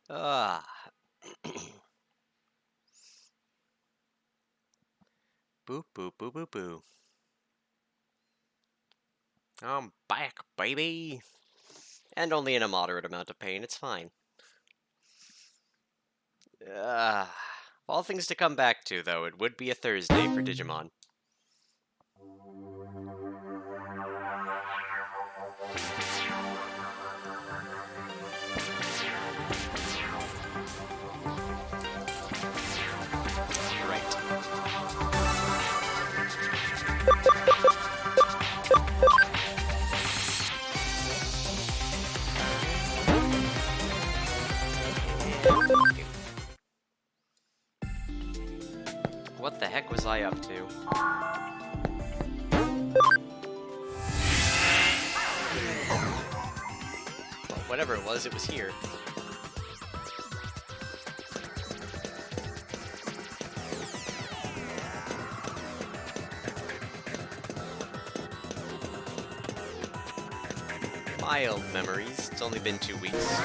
Ah. Boop, boop, boop, boop, boop. I'm back, baby! And only in a moderate amount of pain, it's fine. Of all things to come back to, though, it would be a Thursday for Digimon. What the heck was I up to? Well, whatever it was here. Mild memories. It's only been 2 weeks.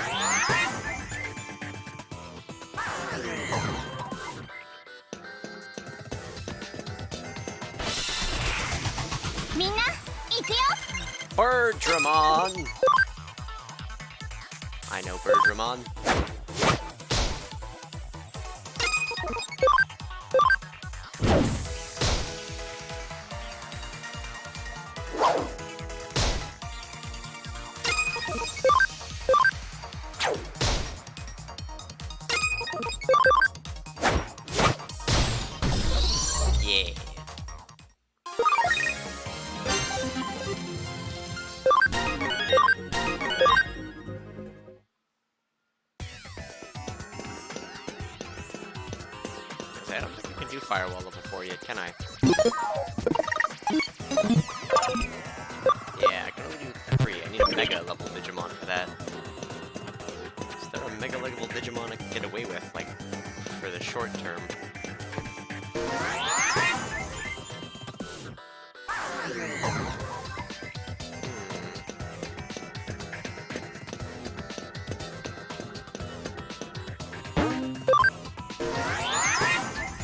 Birdramon! I know Birdramon. Yeah. I don't think I can do Firewall level 4 yet, can I? Yeah, I can only do 3. I need a Mega level Digimon for that. Is there a Mega level Digimon I can get away with, like, for the short term?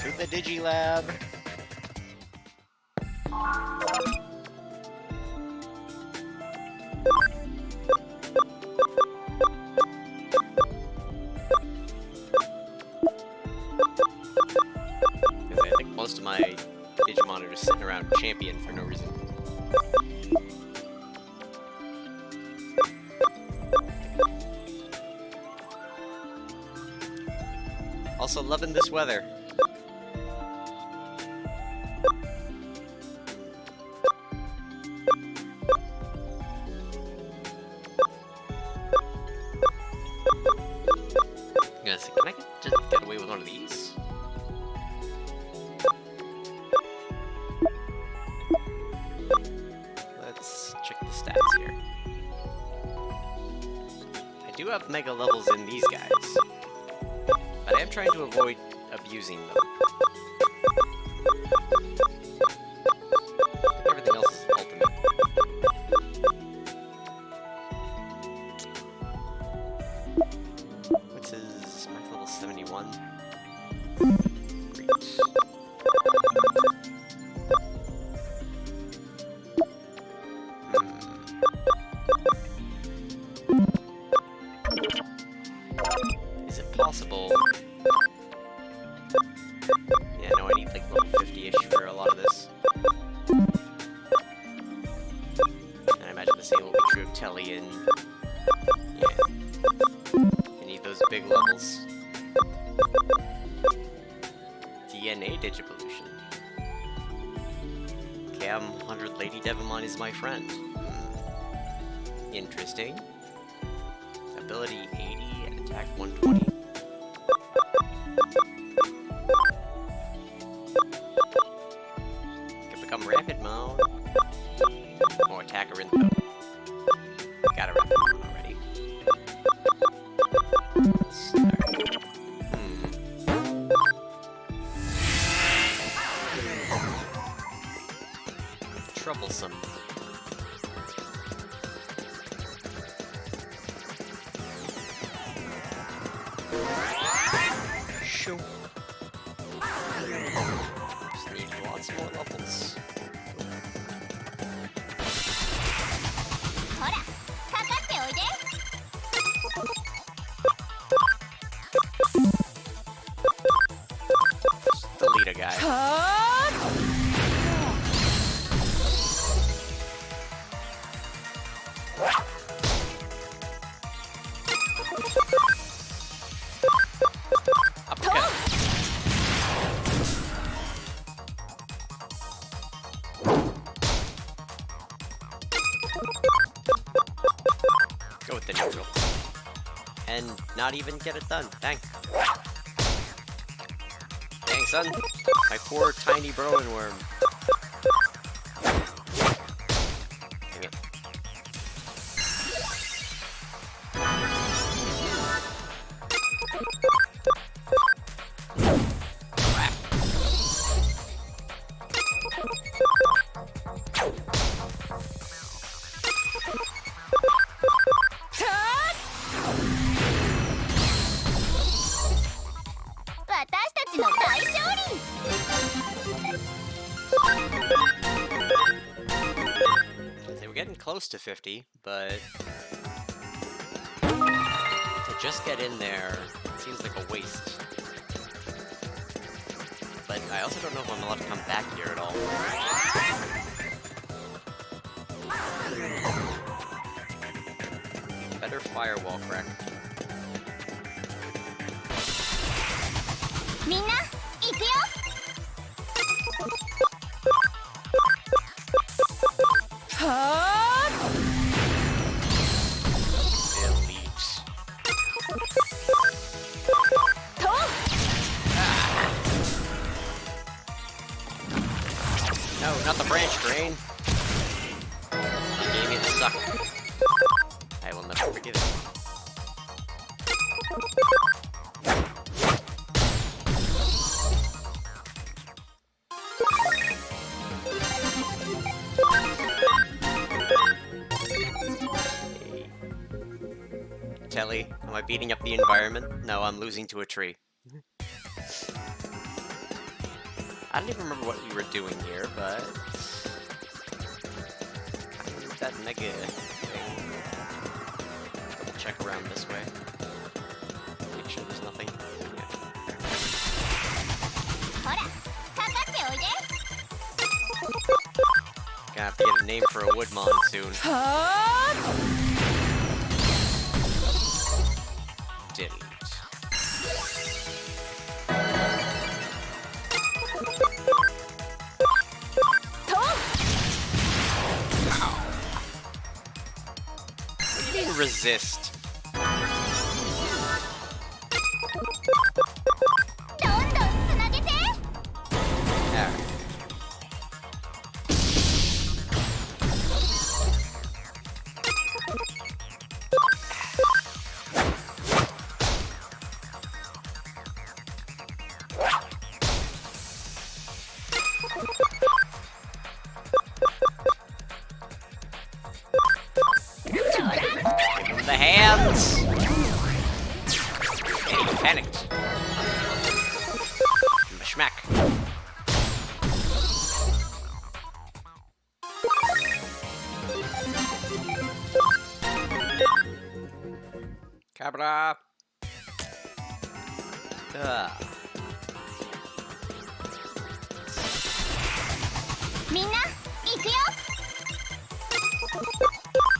To the Digilab! I think most of my Digimon are just sitting around champion for no reason. Also loving this weather. Yes, can I just get away with one of these? Let's check the stats here. I do have Mega levels in these guys, but I am trying to avoid abusing them. Everything else is ultimate. What's his max level 71? Great. Is it possible? Yeah, no, I need like level 50-ish for a lot of this. And I imagine the same will be true of Telly and... yeah. I need those big levels. DNA Digivolution. Cam 100 Lady Devimon is my friend. Interesting. Ability 80 and attack 120. Can become Rapid Mode. Or Attacker in though. Got a Rapid Mode already. Troublesome. issue. Just need lots more levels. Just the leader guy. Uppercut. Go with the neutral. And not even get it done. Dang. Dang, son. My poor tiny Broen worm. Dang it. Whack. They were getting close to 50, but to just get in there seems like a waste. But I also don't know if I'm allowed to come back here at all. Better firewall crack. Elite. No, not the branch drain. You gave me the suck. I will never forgive it. Telly, am I beating up the environment? No, I'm losing to a tree. I don't even remember what we were doing here, but I need that mega thing. Double check around this way. Make sure there's nothing. Gonna have to get a name for a Woodmon soon. Delete. What do you mean resist? There. Give him the hands! Hey, he panicked. Give him a schmack. Cabra!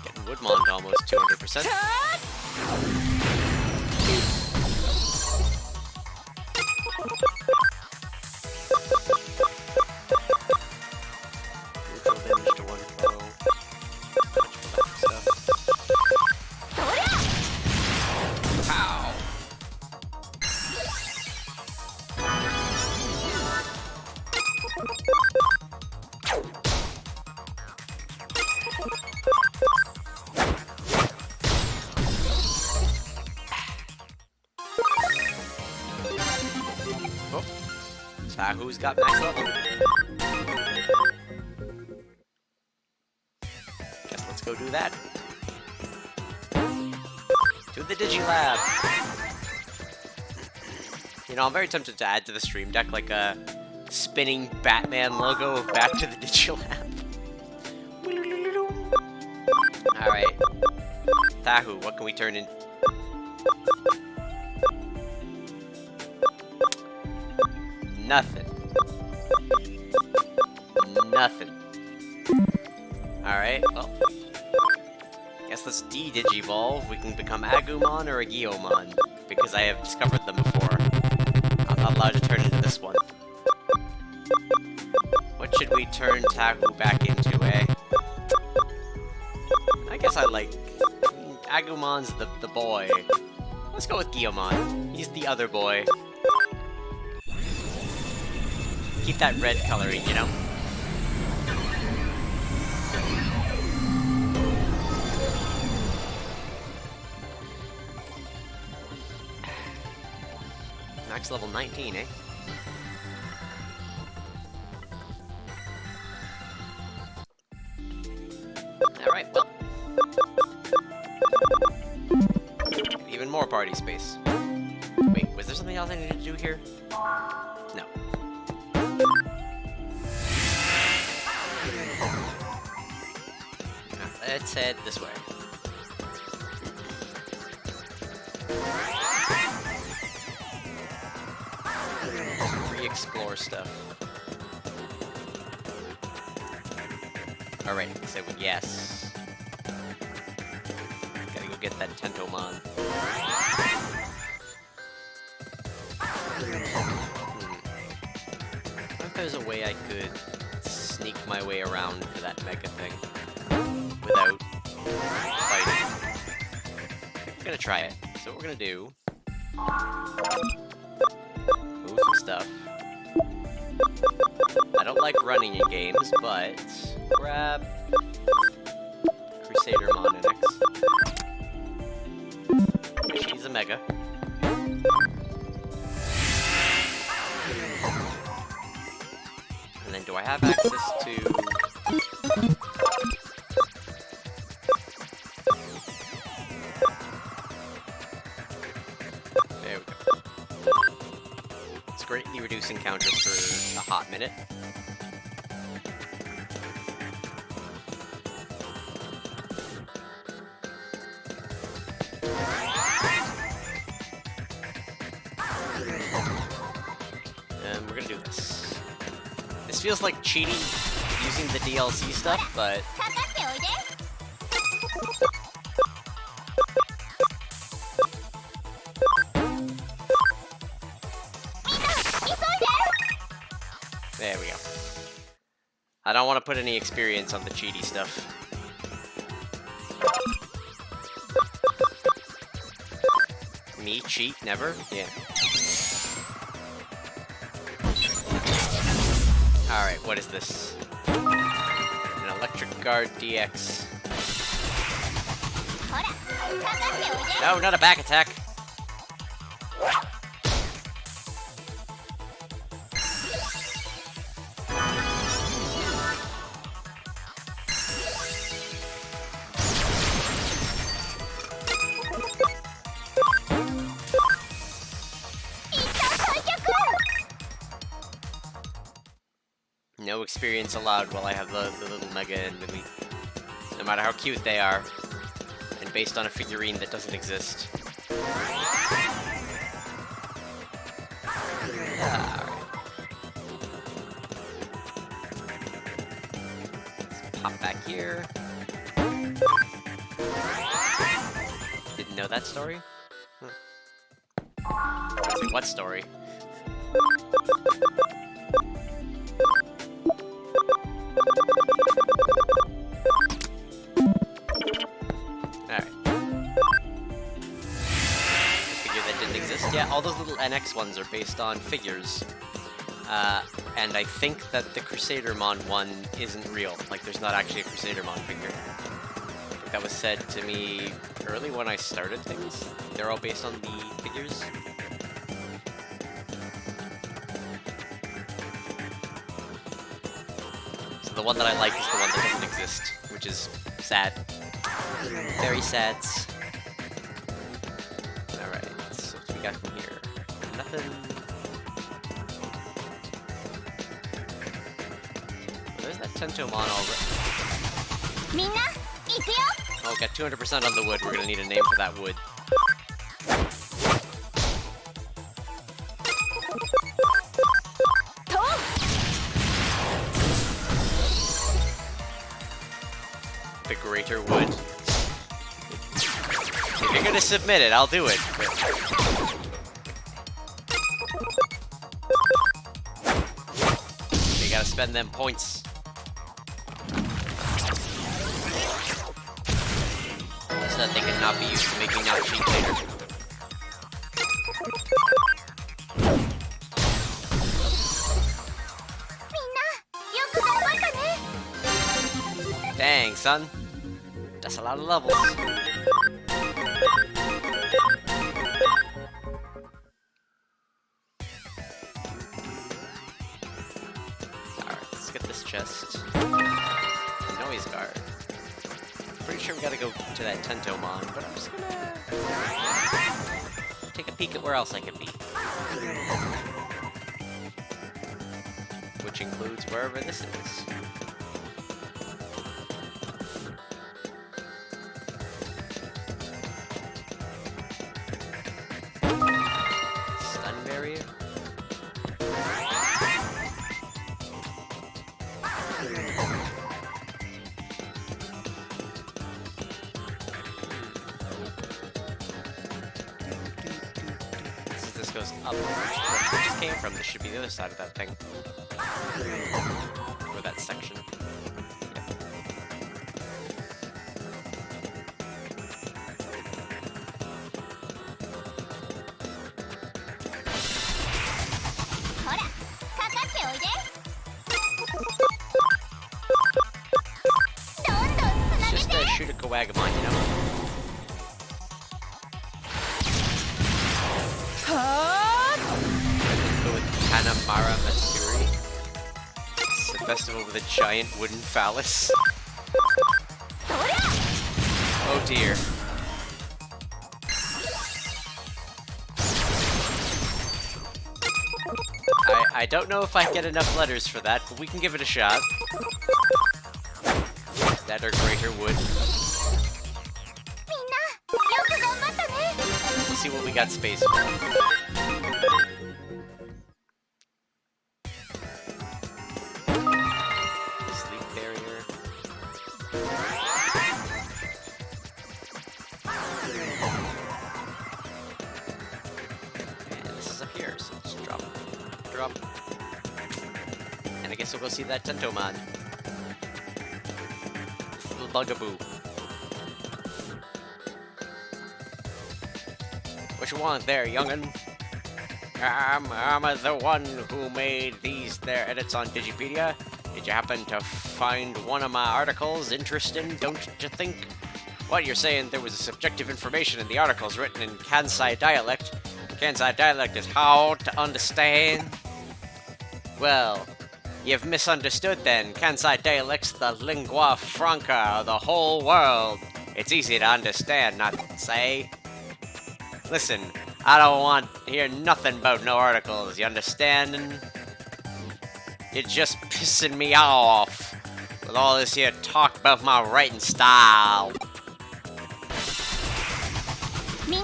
Getting Woodmon to almost 200%. Neutral damage to one foe. Much for that stuff. Pow! Oh, Sahu's got max level. Guess let's go do that. To the Digilab. You know, I'm very tempted to add to the stream deck like a spinning Batman logo of Back to the Digilab. Alright. Tahu, what can we turn in? Nothing. Nothing. Alright, well. Guess let's de-digivolve. We can become Agumon or a Guiomon, because I have discovered them before. I'm not allowed to turn into this one. What should we turn Tahu back into, eh? I guess I like... Agumon's the boy. Let's go with Guiomon. He's the other boy. Keep that red coloring, you know? Max level 19, eh? Alright, well. Even more party space. Wait, was there something else I needed to do here? No. Let's head this way. Re-explore stuff. Alright, so yes. Gotta go get that Tentomon. What if there's a way I could sneak my way around to that mega thing without fighting? I'm gonna try it. So what we're gonna do... move some stuff. I don't like running in games, but... grab... Crusadermon NX. She's a mega. And then do I have access to... there we go. It's greatly reducing counters for a hot minute. And we're gonna do this. This feels like cheating using the DLC stuff, but... there we go. I don't want to put any experience on the cheaty stuff. Me cheat? Never? Yeah. Alright, what is this? An Electric Guard DX. No, not a back attack! No experience allowed while I have the little mega in with me. No matter how cute they are. And based on a figurine that doesn't exist. Alright. Let's pop back here. Didn't know that story? Wait, what story? Yeah, all those little NX ones are based on figures. And I think that the Crusadermon one isn't real. Like, there's not actually a Crusadermon figure. I think that was said to me early when I started things. They're all based on the figures. So the one that I like is the one that doesn't exist, which is sad. Very sad. Alright, so what do we got from here? Nothing. Tentomon already. Oh, got 200% on the wood. We're gonna need a name for that wood. The Greater Wood. If you're gonna submit it, I'll do it. You gotta spend them points. So that they cannot be used to make me not cheat later. Dang, son. That's a lot of levels. Alright, let's get this chest. Noise guard. Pretty sure we gotta go to that Tentomon, but I'm just gonna take a peek at where else I could be. Which includes wherever this is. Stun barrier? This goes up. Where it just came from, this should be the other side of that thing. Or that section. It's just a shoot a Kawagamon, you know? Go with Hanamara Matsuri. It's a festival with a giant wooden phallus. Oh dear. I don't know if I get enough letters for that, but we can give it a shot. That or Greater Wood. Let's see what we got space for. Sleep barrier. And this is up here, so just drop. Drop. And I guess we'll go see that Tentomon. This little bugaboo. What you want there, young'un? I'm the one who made these there edits on Digipedia. Did you happen to find one of my articles interesting, don't you think? What, you're saying there was a subjective information in the articles written in Kansai dialect? Kansai dialect is hard to understand. Well, you've misunderstood then. Kansai dialect's the lingua franca of the whole world. It's easy to understand, not say. Listen, I don't want to hear nothing about no articles, you understand? You're just pissing me off with all this here talk about my writing style.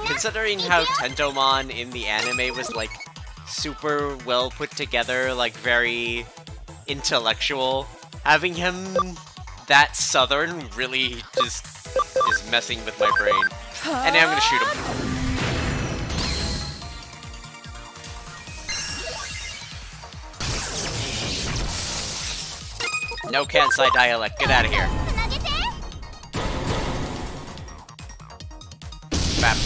Considering how Tentomon in the anime was like super well put together, like very intellectual, having him that southern really just is messing with my brain. And now I'm gonna shoot him. No Kansai dialect, get out of here. Bam.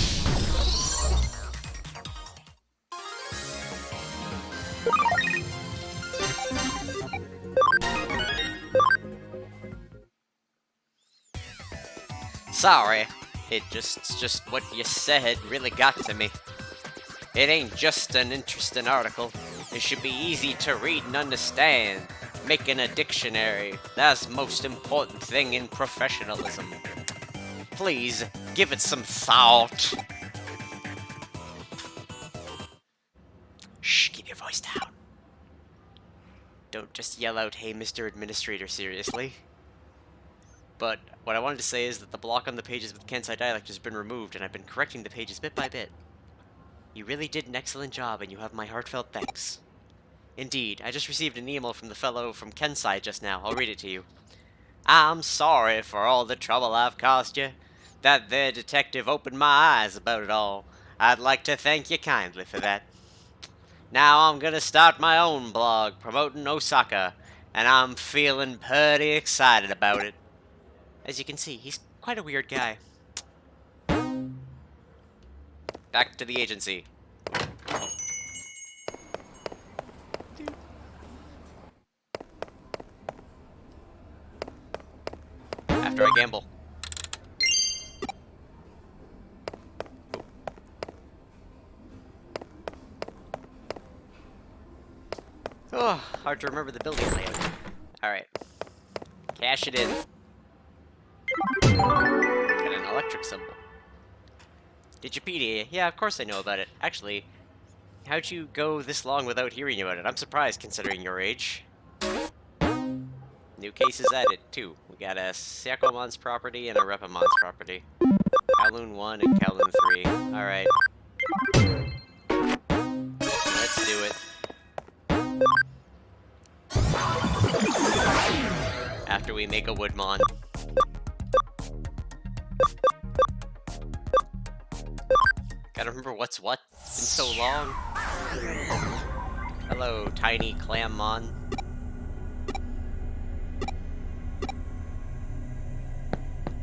Sorry, it's just what you said really got to me. It ain't just an interesting article. It should be easy to read and understand. Making a dictionary, that's the most important thing in professionalism. Please, give it some thought. Shh, keep your voice down. Don't just yell out, "Hey, Mr. Administrator," seriously. But what I wanted to say is that the block on the pages with Kensai dialect has been removed, and I've been correcting the pages bit by bit. You really did an excellent job, and you have my heartfelt thanks. Indeed, I just received an email from the fellow from Kensai just now. I'll read it to you. I'm sorry for all the trouble I've caused you. That there detective opened my eyes about it all. I'd like to thank you kindly for that. Now I'm gonna start my own blog promoting Osaka, and I'm feeling pretty excited about it. As you can see, he's quite a weird guy. Back to the agency. After I gamble. Oh, hard to remember the building layout. Alright. Cash it in. Got an electric symbol. Digipedia. Yeah, of course I know about it. Actually, how'd you go this long without hearing about it? I'm surprised, considering your age. New cases added, too. We got a Syakomon's property and a Repamon's property. Kowloon 1 and Kowloon 3. Alright. Let's do it. After we make a Woodmon. Gotta remember what's what. It's been so long. Hello, tiny Clammon.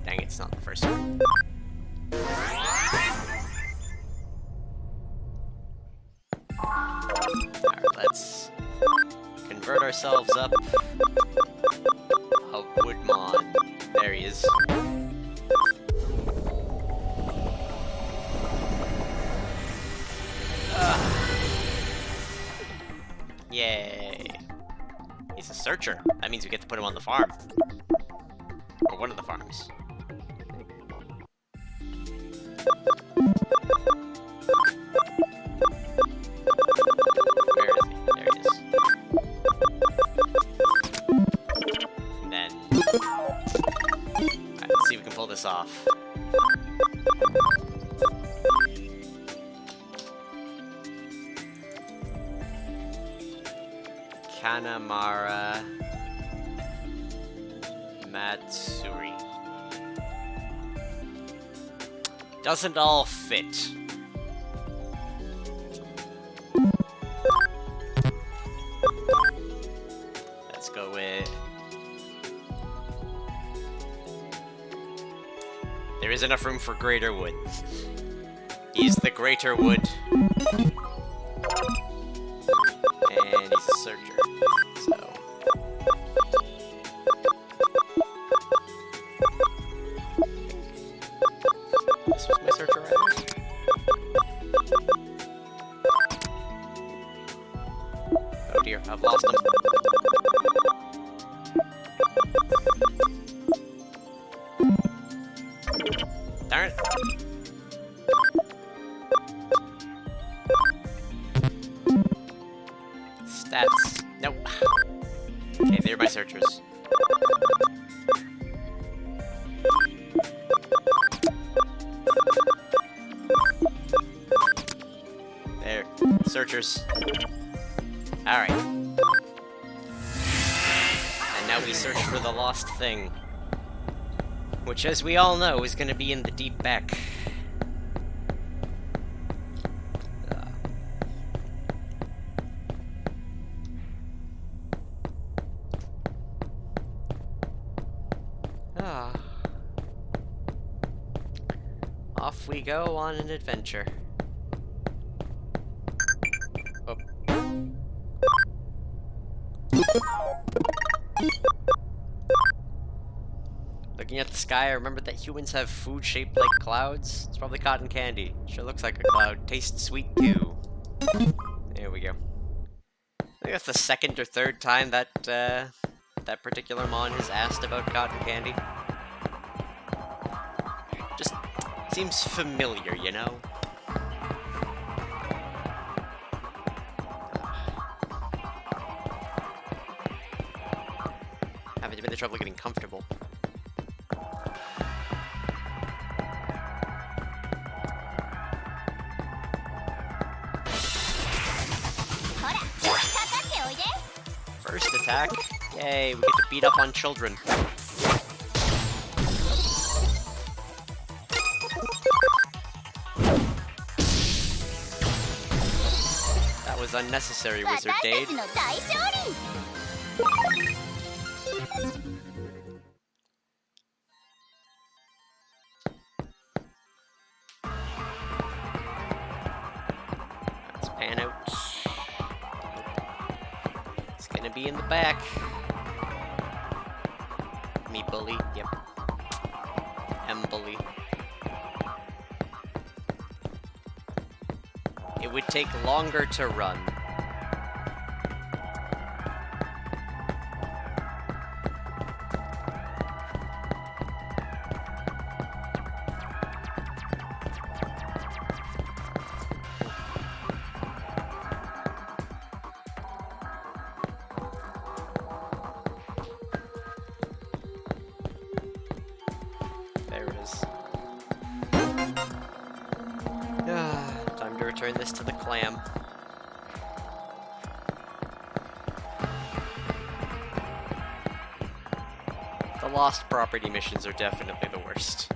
Dang, it's not the first one. Alright, let's convert ourselves up. A Woodmon. There he is. Yay. He's a searcher. That means we get to put him on the farm. Or one of the farms. Where is he? There he is. And then... Alright, let's see if we can pull this off. Kanamara Matsuri. Doesn't all fit. Let's go with... There is enough room for Greater Wood. He's the Greater Wood. And he's a searcher. So... This was my searcher, rather. Oh dear, I've lost him. Darn it. Stats. Nope. Okay, they're my searchers. There. Searchers. Alright. And now we search for the lost thing. Which, as we all know, is gonna be in the deep back. Off we go on an adventure. Oh. Looking at the sky, I remembered that humans have food shaped like clouds. It's probably cotton candy. Sure looks like a cloud. Tastes sweet too. There we go. I think that's the second or third time that that particular mon has asked about cotton candy. Just seems familiar, you know? the trouble getting comfortable. First attack. Yay, we get to beat up on children. That was unnecessary, Wizard Dade. Let's pan out. It's gonna be in the back. Me bully, yep. M-bully. It would take longer to run. There it is. Time to return this to the clam. The lost property missions are definitely the worst.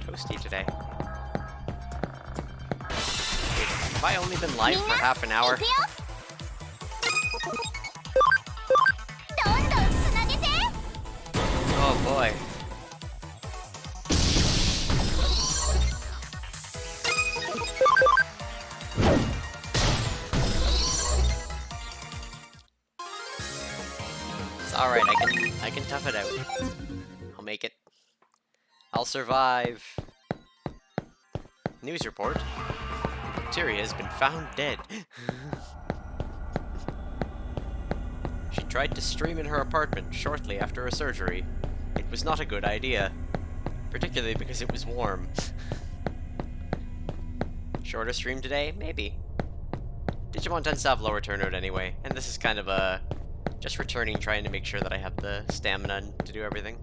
Toasty today. Have I only been live for half an hour? Oh boy. It's alright, I can tough it out. I'll make it. I'll survive. News report. Bacteria has been found dead. She tried to stream in her apartment shortly after a surgery. It was not a good idea, particularly because it was warm. Shorter stream today? Maybe. Digimon tends to have lower turnout anyway, and this is kind of a just returning, trying to make sure that I have the stamina to do everything.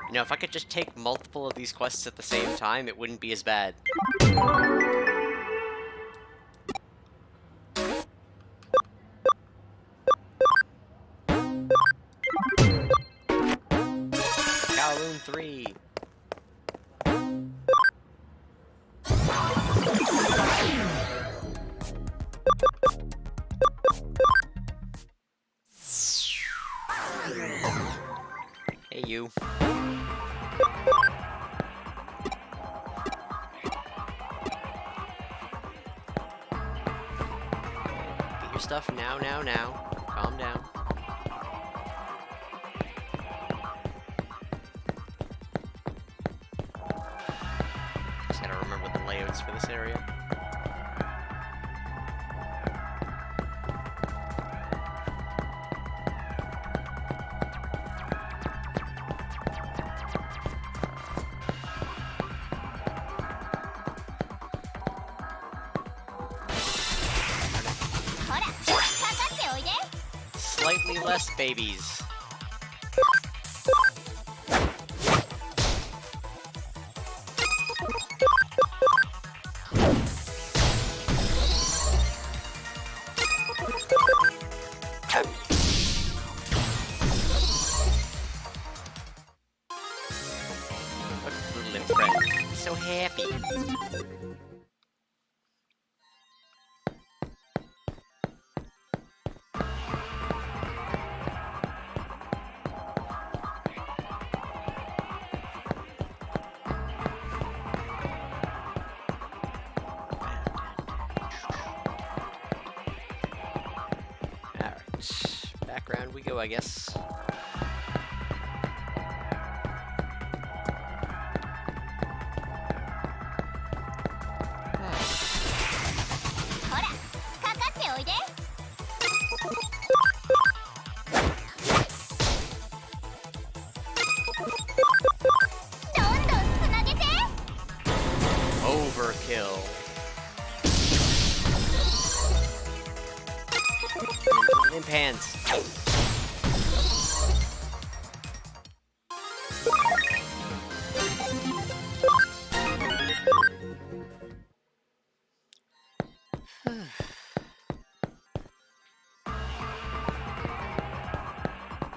You know, if I could just take multiple of these quests at the same time, it wouldn't be as bad. Kowloon 3. Hey, you. Get your stuff now. Calm down. Just gotta remember the layouts for this area. Slightly less babies. Look, little imp friend. He's so happy. background we go, I guess. Overkill. Limp hands.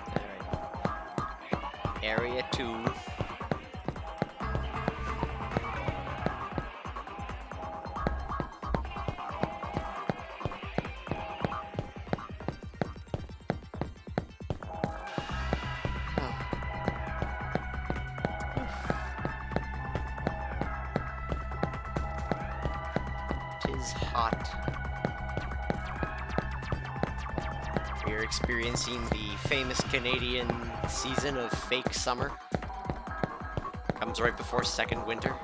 Alright. Area 2. Hot. We are experiencing the famous Canadian season of fake summer. Comes right before second winter.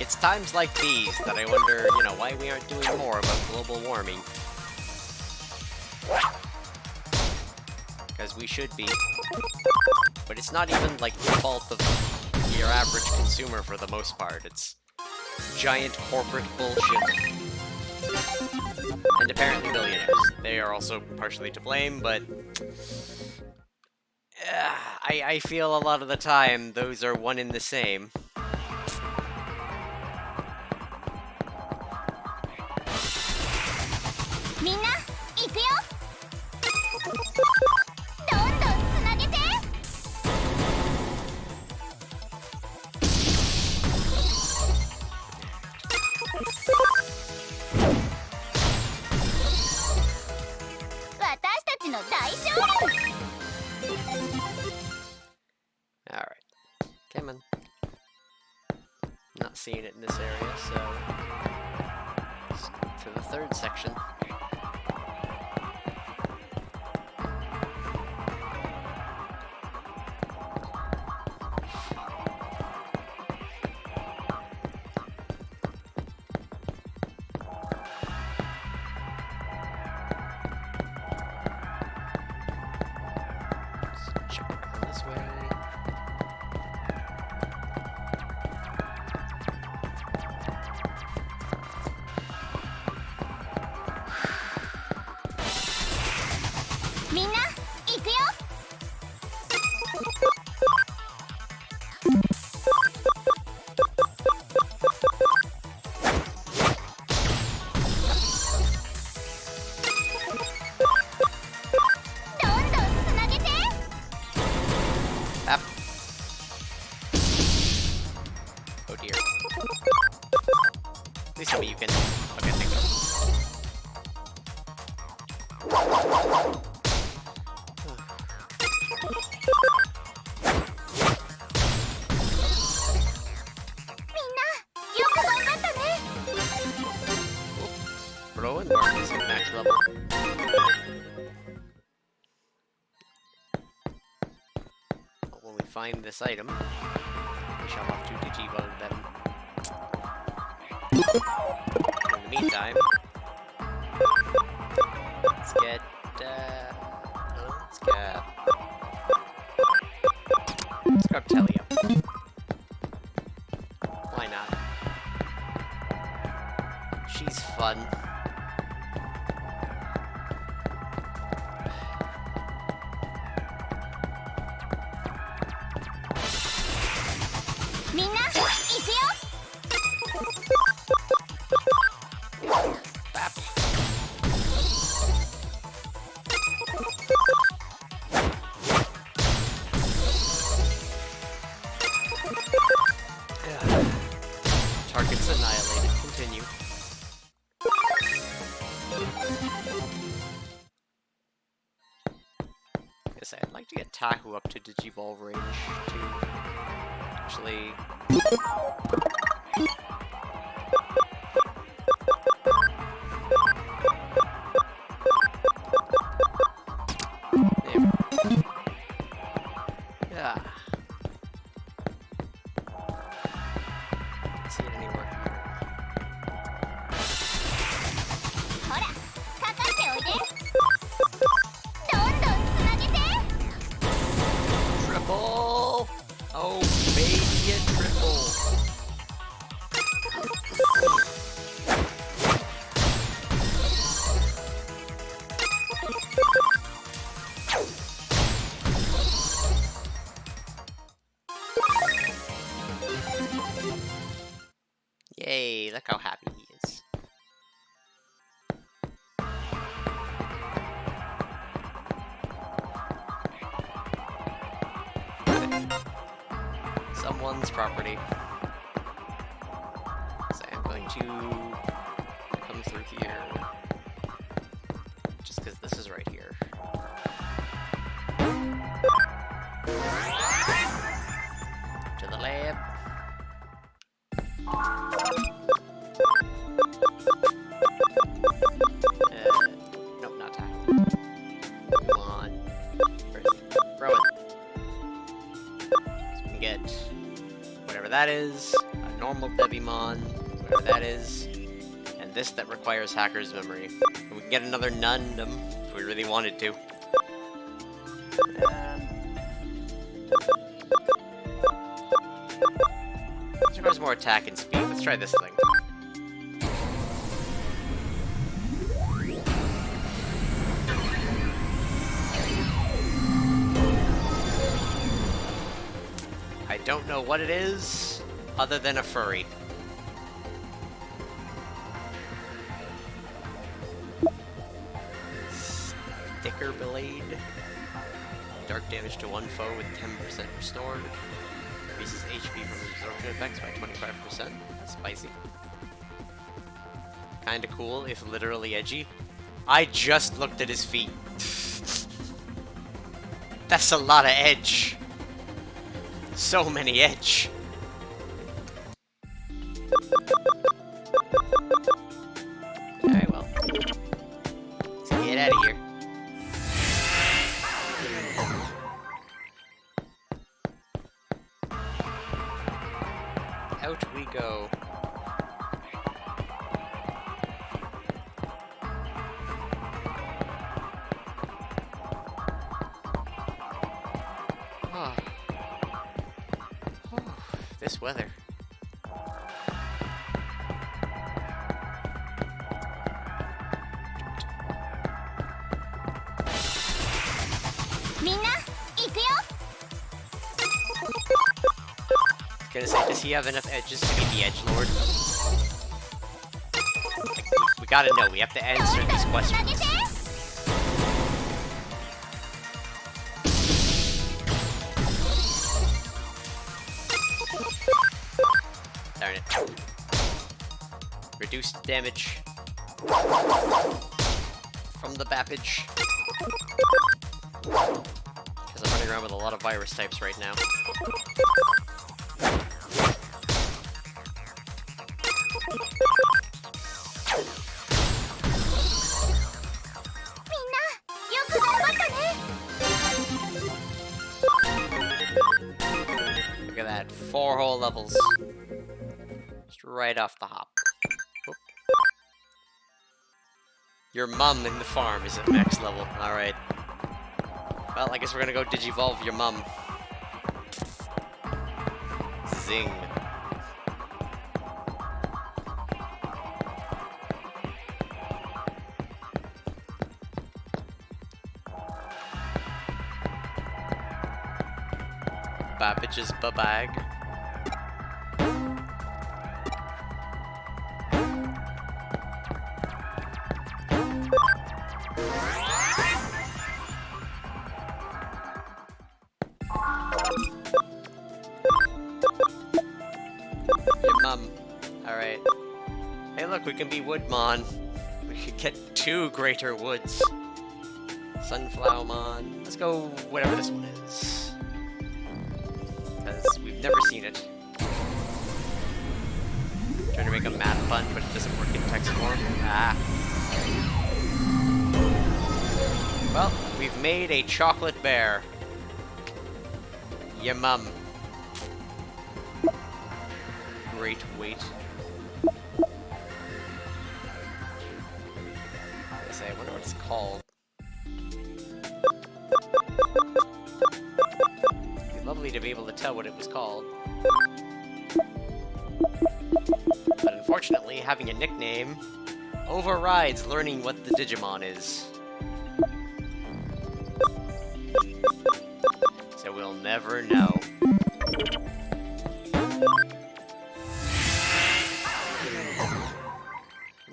It's times like these that I wonder, you know, why we aren't doing more about global warming. Because we should be. But it's not even, like, the fault of your average consumer for the most part. It's giant corporate bullshit. And apparently billionaires. They are also partially to blame, but... I feel a lot of the time those are one and the same. Alright. Come on. Not seeing it in this area, so... let's go to the third section. Oh dear. Please tell me you can... okay, thank you. Bro and Mark is at max level. When we find this item, we shall have to Digimon them. In the meantime, let's get, let's grab Telia. Why not? She's fun. Targets annihilated. Continue. Yes, I'd like to get Tahu up to Digivolve range too. Actually. Yeah. Can't see it anywhere here. Triple! Oh, baby, a triple! Yay, look how happy he is. Someone's property. So I'm going to come through here. Just because this is right here. To the lab. Nope, not time. Come on. Throw it. So we can get whatever that is, a normal Digimon, whatever that is, and this that requires hacker's memory. And we can get another Nundum if we really wanted to. This requires more attack and speed. Let's try this thing. I don't know what it is, other than a furry. Sticker Blade. Dark damage to one foe with 10% restored. Increases HP from absorption effects by 25%. That's spicy. Kinda cool, if literally edgy. I just looked at his feet. That's a lot of edge. So many edge. Alright, well. Let's get out of here. Out we go. Oh. This weather. Gonna say, does he have enough edges to be the edgelord? Like, we gotta know. We have to answer these questions. Darn it. Reduced damage from the Bappage. Because I'm running around with a lot of virus types right now. Look at that, 4 whole levels. Just right off the hop. Whoop. Your mum in the farm is at max level. Alright. Well, I guess we're gonna go Digivolve your mum. Zing. Babbage's babag. Your mum. Alright. Hey look, we can be Woodmon. We could get 2 greater woods. Sunflowermon. Let's go whatever this one is. Because we've never seen it. Trying to make a math pun, but it doesn't work in text form. Ah. Well, we've made a chocolate bear. Your mum. Great weight. I wonder what it's called. It'd be lovely to be able to tell what it was called. But unfortunately, having a nickname overrides learning what the Digimon is. So we'll never know.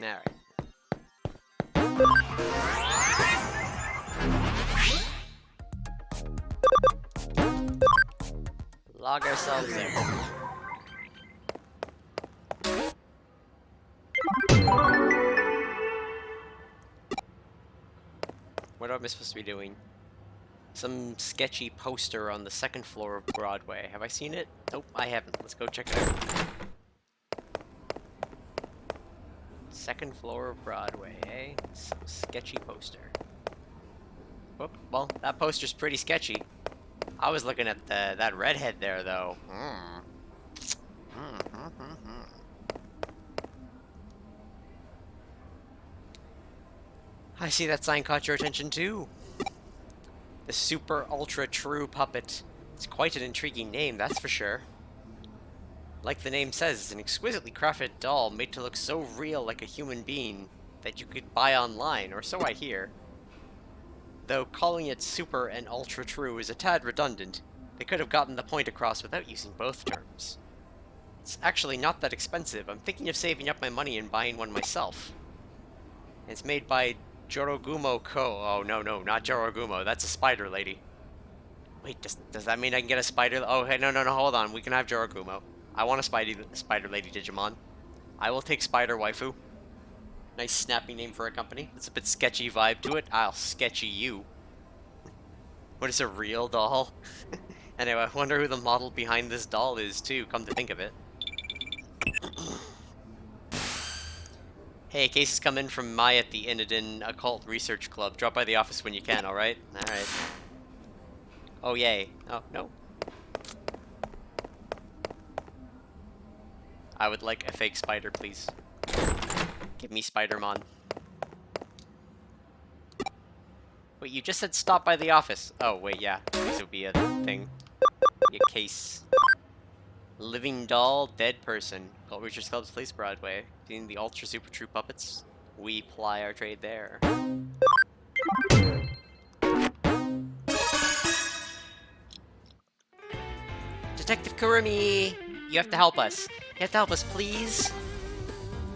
Alright. Log ourselves in. What am I supposed to be doing? Some sketchy poster on the second floor of Broadway. Have I seen it? Nope, I haven't. Let's go check it out. Second floor of Broadway, eh? Some sketchy poster. Oh, well, that poster's pretty sketchy. I was looking at that redhead there, though. I see that sign caught your attention, too. The Super Ultra True Puppet. It's quite an intriguing name, that's for sure. Like the name says, it's an exquisitely crafted doll made to look so real like a human being that you could buy online, or so I hear. Though calling it super and ultra true is a tad redundant, they could have gotten the point across without using both terms. It's actually not that expensive. I'm thinking of saving up my money and buying one myself. It's made by Jorogumo Co. Oh, no, not Jorogumo. That's a spider lady. Wait, does that mean I can get a spider? Oh, hey, no, hold on. We can have Jorogumo. I want a spider lady Digimon. I will take Spider Waifu. Nice snappy name for a company. It's a bit sketchy vibe to it. I'll sketchy you. What is a real doll? Anyway, I wonder who the model behind this doll is too, come to think of it. Hey, case has come in from Mai at the Inadin Occult Research Club. Drop by the office when you can, alright? Alright. Oh, yay. Oh, no. I would like a fake spider, please. Give me Spider-Mon. Wait, you just said stop by the office. Oh, wait, yeah. This would be a thing. Be a case. Living doll, dead person. Occult Research Club's Place, Broadway. Seeing the Ultra Super True Puppets? We ply our trade there. Detective Kurumi! You have to help us. You have to help us, please.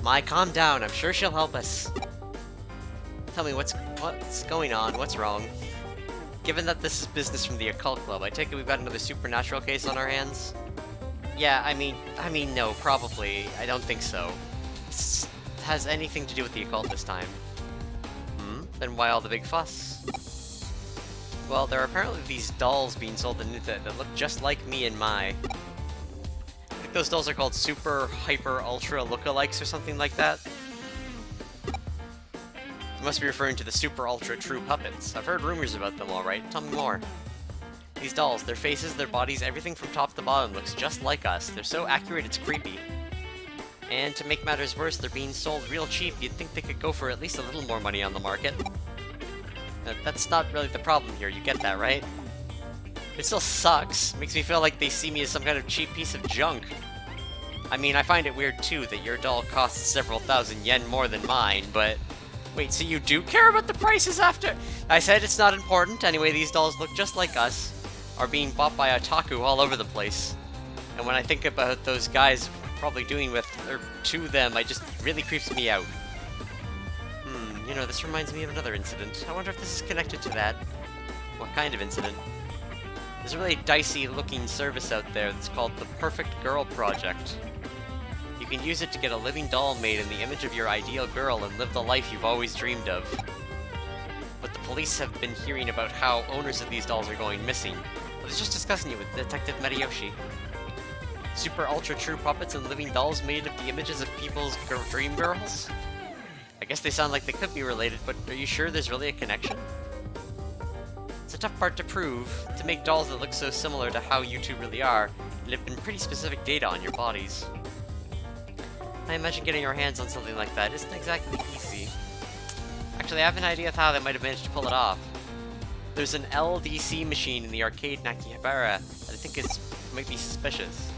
Mai, calm down. I'm sure she'll help us. Tell me, what's going on? What's wrong? Given that this is business from the Occult Club, I take it we've got another supernatural case on our hands? Yeah, I mean, no, probably. I don't think so. This has anything to do with the occult this time. Then why all the big fuss? Well, there are apparently these dolls being sold on the internet that look just like me and Mai. I think those dolls are called Super, Hyper, Ultra Lookalikes or something like that. You must be referring to the Super Ultra True Puppets. I've heard rumors about them, alright. Tell me more. These dolls, their faces, their bodies, everything from top to bottom looks just like us. They're so accurate it's creepy. And to make matters worse, they're being sold real cheap. You'd think they could go for at least a little more money on the market. That's not really the problem here, you get that, right? It still sucks. Makes me feel like they see me as some kind of cheap piece of junk. I mean, I find it weird too that your doll costs several thousand yen more than mine, but... Wait, so you do care about the prices after? I said it's not important. Anyway, these dolls look just like us. Are being bought by otaku all over the place. And when I think about those guys probably doing with, or to them, it just really creeps me out. You know, this reminds me of another incident. I wonder if this is connected to that. What kind of incident? There's a really dicey looking service out there that's called the Perfect Girl Project. You can use it to get a living doll made in the image of your ideal girl and live the life you've always dreamed of. But the police have been hearing about how owners of these dolls are going missing. I was just discussing it with Detective Matayoshi. Super ultra true puppets and living dolls made of the images of people's dream girls? I guess they sound like they could be related, but are you sure there's really a connection? It's a tough part to prove. To make dolls that look so similar to how you two really are, and have been pretty specific data on your bodies. I imagine getting your hands on something like that isn't exactly easy. Actually, I have an idea of how they might have managed to pull it off. There's an LDC machine in the arcade in Akihabara that I think might be suspicious.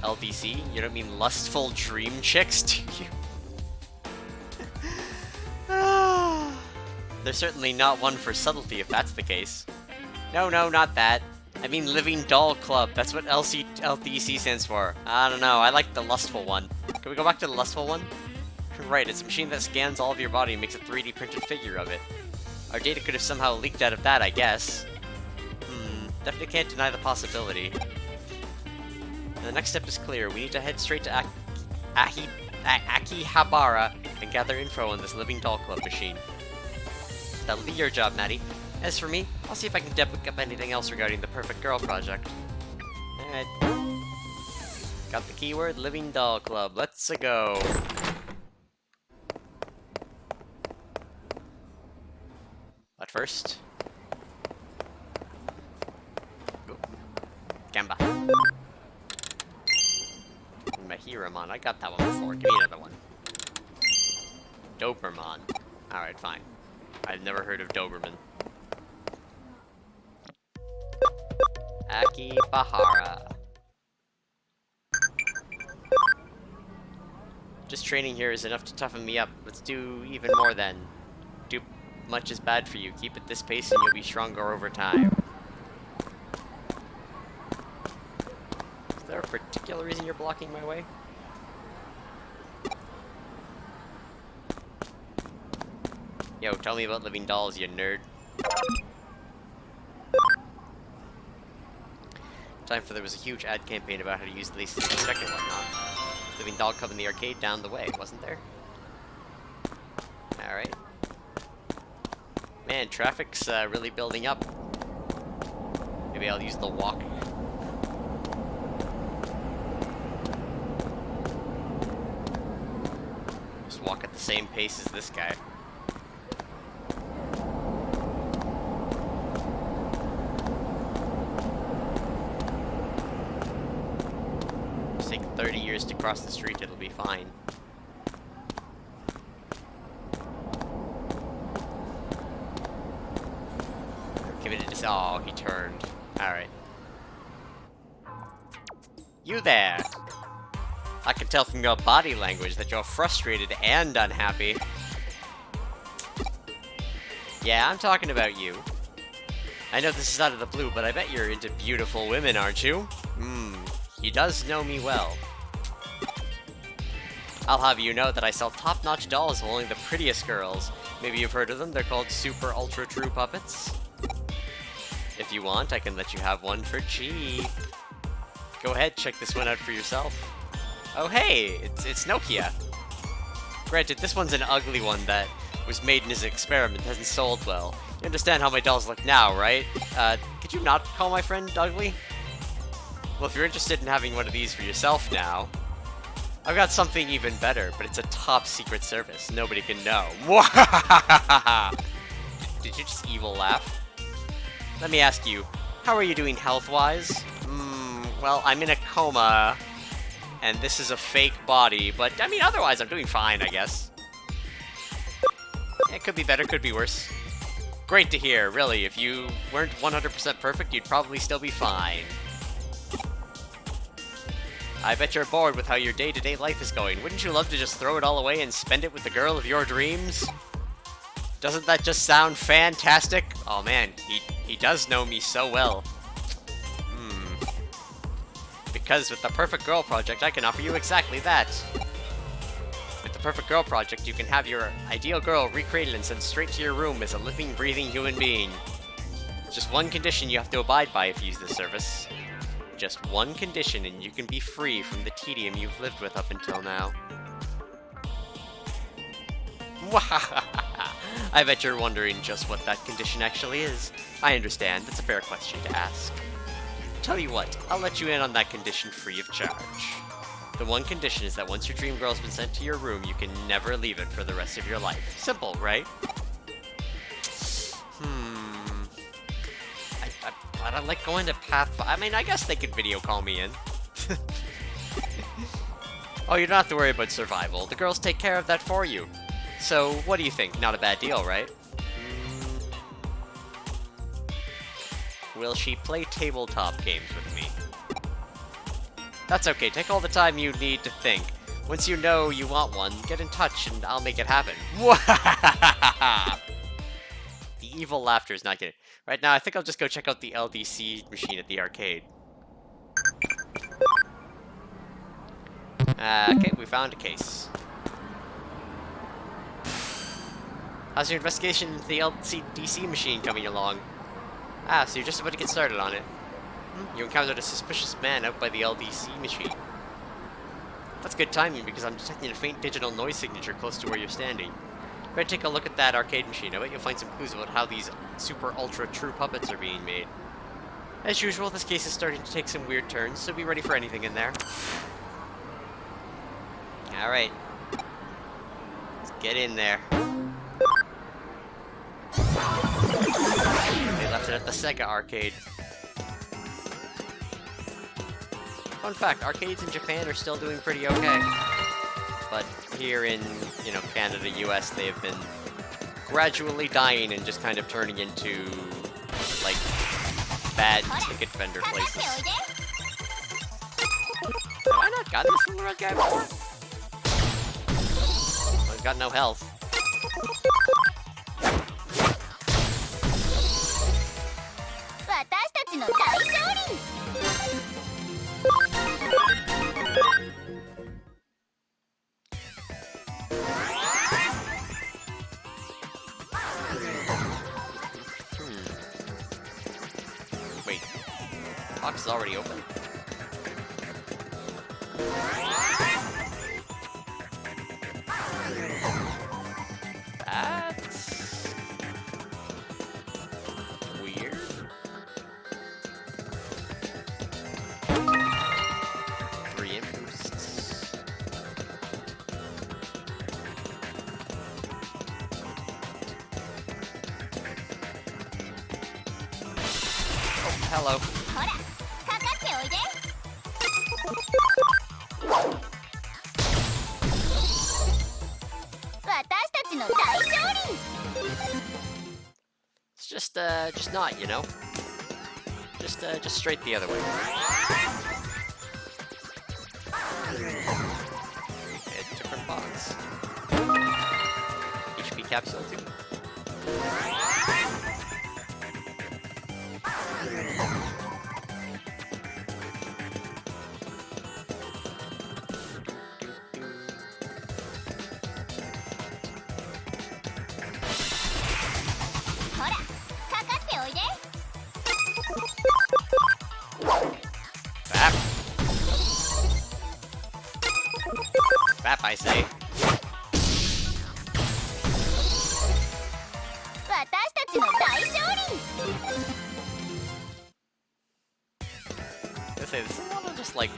LDC? You don't mean lustful dream chicks, do you? There's certainly not one for subtlety if that's the case. No, not that. I mean Living Doll Club. That's what LDC stands for. I don't know, I like the lustful one. Can we go back to the lustful one? Right, it's a machine that scans all of your body and makes a 3D printed figure of it. Our data could have somehow leaked out of that, I guess. Definitely can't deny the possibility. The next step is clear. We need to head straight to Akihabara and gather info on this Living Doll Club machine. That'll be your job, Maddie. As for me, I'll see if I can pick up anything else regarding the Perfect Girl project. Alright. Got the keyword, Living Doll Club. Let's go. But first... Go. Gamba. Mahiramon. I got that one before. Give me another one. Doberman. Alright, fine. I've never heard of Doberman. Akibahara. Just training here is enough to toughen me up. Let's do even more then. Too much is bad for you. Keep at this pace and you'll be stronger over time. Is there a particular reason you're blocking my way? Yo, tell me about living dolls, you nerd. There was a huge ad campaign about how to use the least check and whatnot. Living Doll Club in the arcade down the way, wasn't there? Alright. Man, traffic's really building up. Maybe I'll use the walk. Just walk at the same pace as this guy. Take 30 years to cross the street, it'll be fine. Give it a dis- oh, he turned. Alright. You there! I can tell from your body language that you're frustrated and unhappy. Yeah, I'm talking about you. I know this is out of the blue, but I bet you're into beautiful women, aren't you? He does know me well. I'll have you know that I sell top-notch dolls of only the prettiest girls. Maybe you've heard of them, they're called Super Ultra True Puppets. If you want, I can let you have one for cheap. Go ahead, check this one out for yourself. Oh hey, it's Nokia. Granted, this one's an ugly one that was made in his experiment, hasn't sold well. You understand how my dolls look now, right? Could you not call my friend ugly? Well, if you're interested in having one of these for yourself now, I've got something even better, but it's a top secret service. Nobody can know. Did you just evil laugh? Let me ask you, how are you doing health-wise? Well, I'm in a coma, and this is a fake body, but I mean, otherwise I'm doing fine, I guess. It could be better, could be worse. Great to hear, really. If you weren't 100% perfect, you'd probably still be fine. I bet you're bored with how your day-to-day life is going. Wouldn't you love to just throw it all away and spend it with the girl of your dreams? Doesn't that just sound fantastic? Oh man, he does know me so well. Because with the Perfect Girl Project, I can offer you exactly that. With the Perfect Girl Project, you can have your ideal girl recreated and sent straight to your room as a living, breathing human being. Just one condition you have to abide by if you use this service. Just one condition and you can be free from the tedium you've lived with up until now. I bet you're wondering just what that condition actually is. I understand, that's a fair question to ask. Tell you what, I'll let you in on that condition free of charge. The one condition is that once your dream girl's been sent to your room, you can never leave it for the rest of your life. Simple, right? I don't like going to Path 5. I mean, I guess they could video call me in. Oh, you don't have to worry about survival. The girls take care of that for you. So, what do you think? Not a bad deal, right? Will she play tabletop games with me? That's okay, take all the time you need to think. Once you know you want one, get in touch and I'll make it happen. The evil laughter is not good. Right now, I think I'll just go check out the LDC machine at the arcade. Okay, we found a case. How's your investigation into the LDC machine coming along? Ah, so you're just about to get started on it. You encountered a suspicious man out by the LDC machine. That's good timing because I'm detecting a faint digital noise signature close to where you're standing. Better take a look at that arcade machine. I bet you'll find some clues about how these super ultra true puppets are being made. As usual, this case is starting to take some weird turns, so be ready for anything in there. Alright. Let's get in there. They left it at the Sega arcade. Fun fact, arcades in Japan are still doing pretty okay. But here in, you know, Canada, US, they have been gradually dying and just kind of turning into, like, bad ticket vendor places. Have I not gotten this little red guy before? I've got no health. Wait, the box is already open? That's weird. Three imp boosts. Oh, hello. It's just not, you know? Just straight the other way. A different box. HP capsule too. Bap, I say. I say, this is a lot of just like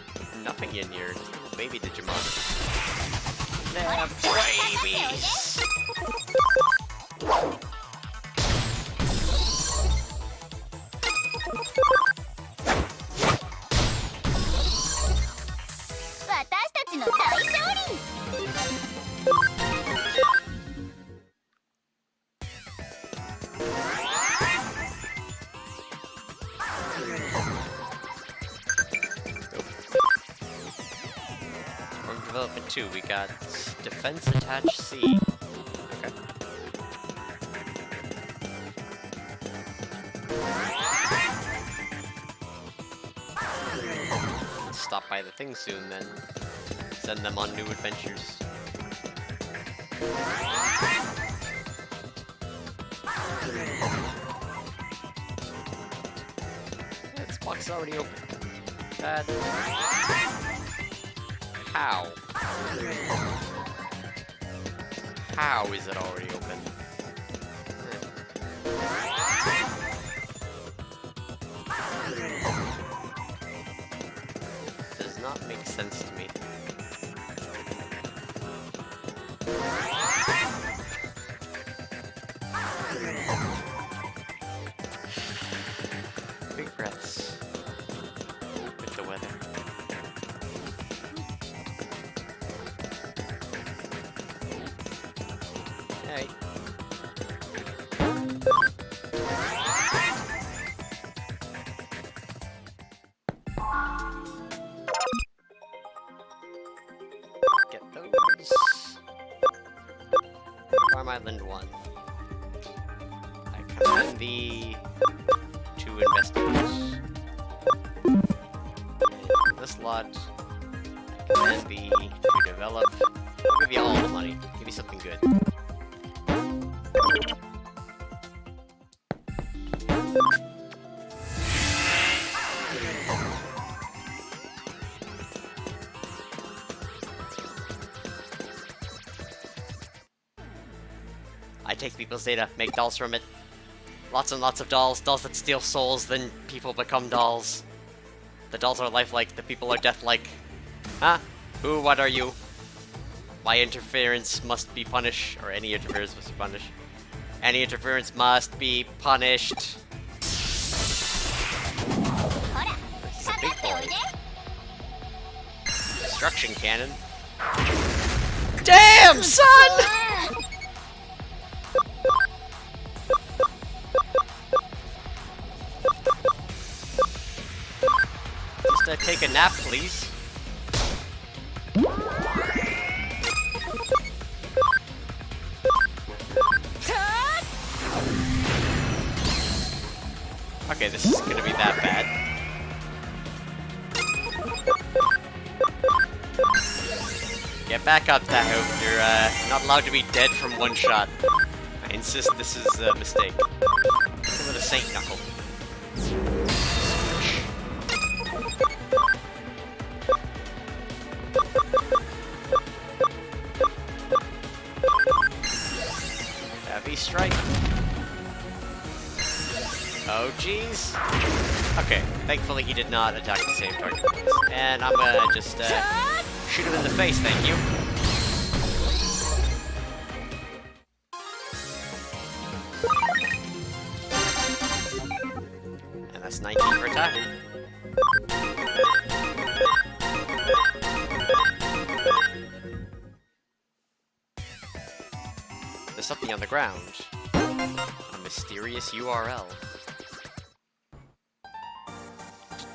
nothing in here. Just little baby Digimon. They're babies! Development 2, we got Defense Attach C. Okay. Stop by the thing soon then. Send them on new adventures. Yeah, this box is already open. Bad. How? How is it already open? Does not make sense to me. Big breaths with the weather. Hey. Get those. Farm Island 1. I command thee to investigate. And this lot, I command thee to develop. I'll give you all the money. Give me something good. I take people's data, make dolls from it. Lots and lots of dolls. Dolls that steal souls, then people become dolls. The dolls are lifelike, the people are deathlike. Huh? Who, what are you? My interference must be punished, or any interference must be punished. Any interference must be punished. This is a big boy. Destruction cannon. Damn, son! Just take a nap, please. Okay, this is gonna be that bad. Get back up, Tahoe. You're not allowed to be dead from one shot. I insist this is a mistake. Give it a Saint Knuckle. Heavy strike. Oh, jeez. Okay, thankfully he did not attack the same target twice. And I'm gonna just, shoot him in the face, thank you. And that's 19 for attack. There's something on the ground. A mysterious URL.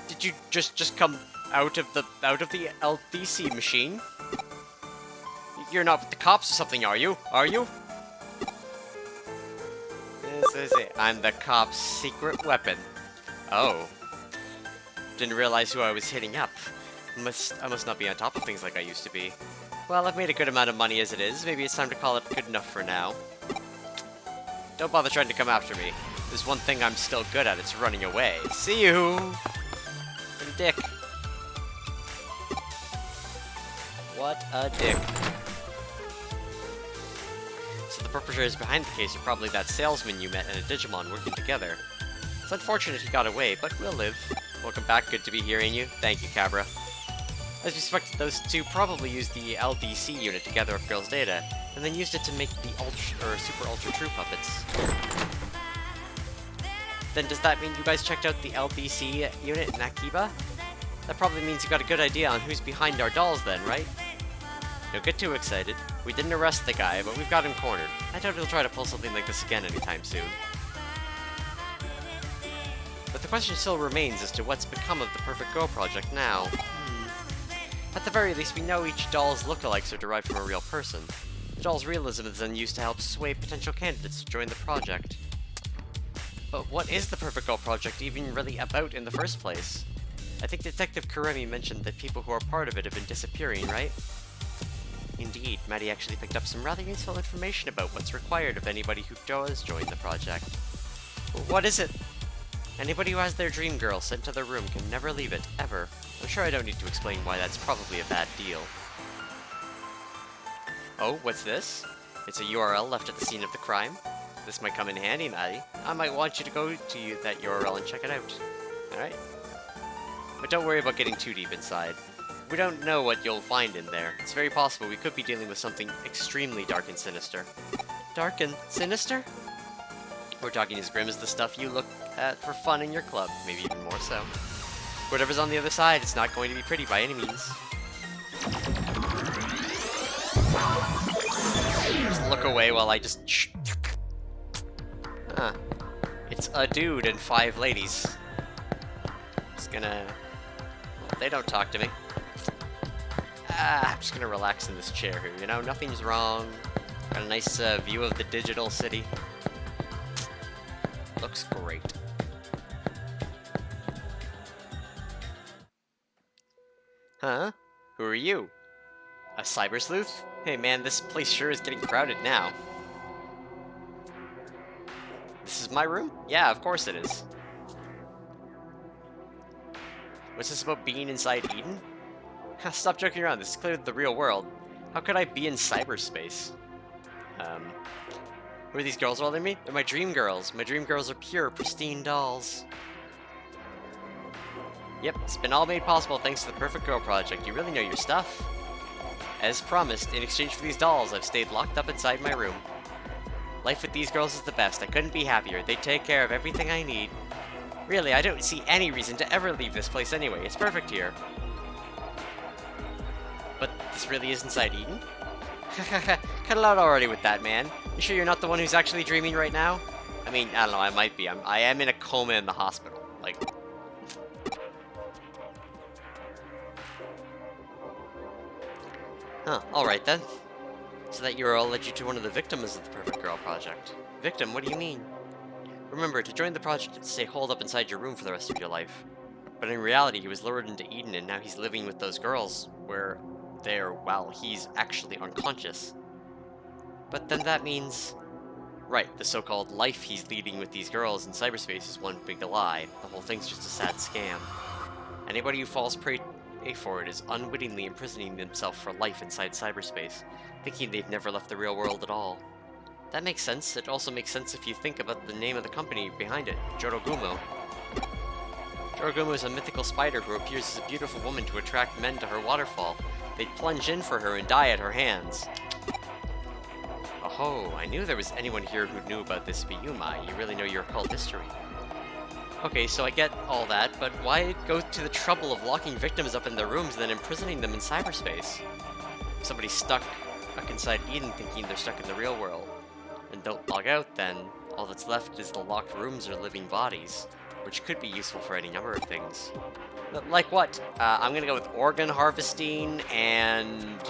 Did you just come out of the LDC machine? You're not with the cops or something, are you? Are you? This is it. I'm the cop's secret weapon. Oh. Didn't realize who I was hitting up. I must not be on top of things like I used to be. Well, I've made a good amount of money as it is. Maybe it's time to call it good enough for now. Don't bother trying to come after me. There's one thing I'm still good at, it's running away. See you! What a dick. What a dick. So the perpetrators behind the case are probably that salesman you met and a Digimon working together. It's unfortunate he got away, but we'll live. Welcome back, good to be hearing you. Thank you, Cabra. As we suspected, those two probably used the LDC unit to gather up girls' data, and then used it to make the Super Ultra True puppets. Then does that mean you guys checked out the LDC unit in Akiba? That probably means you got a good idea on who's behind our dolls then, right? Don't get too excited. We didn't arrest the guy, but we've got him cornered. I doubt he'll try to pull something like this again anytime soon. But the question still remains as to what's become of the Perfect Girl project now. At the very least, we know each doll's lookalikes are derived from a real person. The doll's realism is then used to help sway potential candidates to join the project. But what is the Perfect Girl project even really about in the first place? I think Detective Kuremi mentioned that people who are part of it have been disappearing, right? Indeed, Maddie actually picked up some rather useful information about what's required of anybody who does join the project. What is it? Anybody who has their dream girl sent to their room can never leave it, ever. I'm sure I don't need to explain why that's probably a bad deal. Oh, what's this? It's a URL left at the scene of the crime. This might come in handy, Maddie. I might want you to go to that URL and check it out. Alright? But don't worry about getting too deep inside. We don't know what you'll find in there. It's very possible we could be dealing with something extremely dark and sinister. Dark and sinister? We're talking as grim as the stuff you look at for fun in your club, maybe even more so. Whatever's on the other side, it's not going to be pretty by any means. Just look away while I just... Huh. It's a dude and 5 ladies. Just gonna... Well, they don't talk to me. I'm just gonna relax in this chair here, you know? Nothing's wrong. Got a nice view of the digital city. Looks great. Huh? Who are you? A cyber sleuth? Hey man, this place sure is getting crowded now. This is my room? Yeah, of course it is. What's this about being inside Eden? Stop joking around, this is clearly the real world. How could I be in cyberspace? Who are these girls holding me? They're my dream girls. My dream girls are pure, pristine dolls. Yep, it's been all made possible thanks to the Perfect Girl Project. You really know your stuff. As promised, in exchange for these dolls, I've stayed locked up inside my room. Life with these girls is the best. I couldn't be happier. They take care of everything I need. Really, I don't see any reason to ever leave this place anyway. It's perfect here. But this really is inside Eden? Cut it out already with that, man. You sure you're not the one who's actually dreaming right now? I mean, I don't know, I might be. I am in a coma in the hospital. Like... Huh, alright then. So that URL led you to one of the victims of the Perfect Girl Project. Victim, what do you mean? Remember, to join the project, it's to stay holed up inside your room for the rest of your life. But in reality, he was lured into Eden and now he's living with those girls, where while he's actually unconscious. But then that means... Right, the so-called life he's leading with these girls in cyberspace is one big lie. The whole thing's just a sad scam. Anybody who falls prey for it is unwittingly imprisoning themselves for life inside cyberspace, thinking they've never left the real world at all. That makes sense. It also makes sense if you think about the name of the company behind it, Jorogumo. Jorogumo is a mythical spider who appears as a beautiful woman to attract men to her waterfall. They'd plunge in for her and die at her hands. Oh, I knew there was anyone here who knew about this but you, Mai. You really know your occult history. Okay, so I get all that, but why go to the trouble of locking victims up in their rooms and then imprisoning them in cyberspace? If somebody's stuck inside Eden thinking they're stuck in the real world, and don't log out, then all that's left is the locked rooms or living bodies, which could be useful for any number of things. But like what? I'm gonna go with organ harvesting and...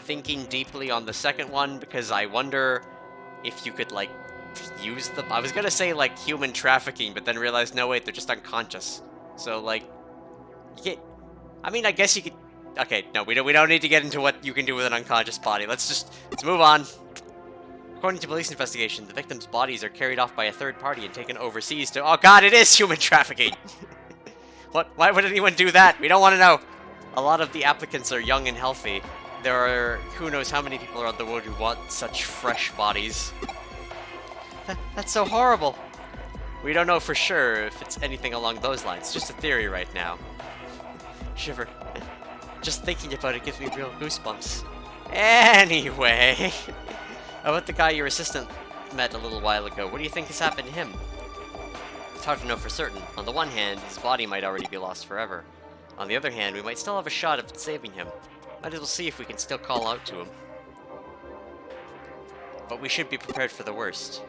thinking deeply on the second one, because I wonder if you could, like, use the... I was gonna say, like, human trafficking, but then realized, no, wait, they're just unconscious. So, like, you get... I mean, I guess you could... Okay, no, we don't need to get into what you can do with an unconscious body. Let's move on. According to police investigation, the victims' bodies are carried off by a third party and taken overseas to... Oh god, it is human trafficking! What? Why would anyone do that? We don't want to know! A lot of the applicants are young and healthy. There are who knows how many people around the world who want such fresh bodies. That's so horrible! We don't know for sure if it's anything along those lines. Just a theory right now. Shiver. Just thinking about it gives me real goosebumps. Anyway... How about the guy your assistant met a little while ago? What do you think has happened to him? It's hard to know for certain. On the one hand, his body might already be lost forever. On the other hand, we might still have a shot at saving him. Might as well see if we can still call out to him. But we should be prepared for the worst.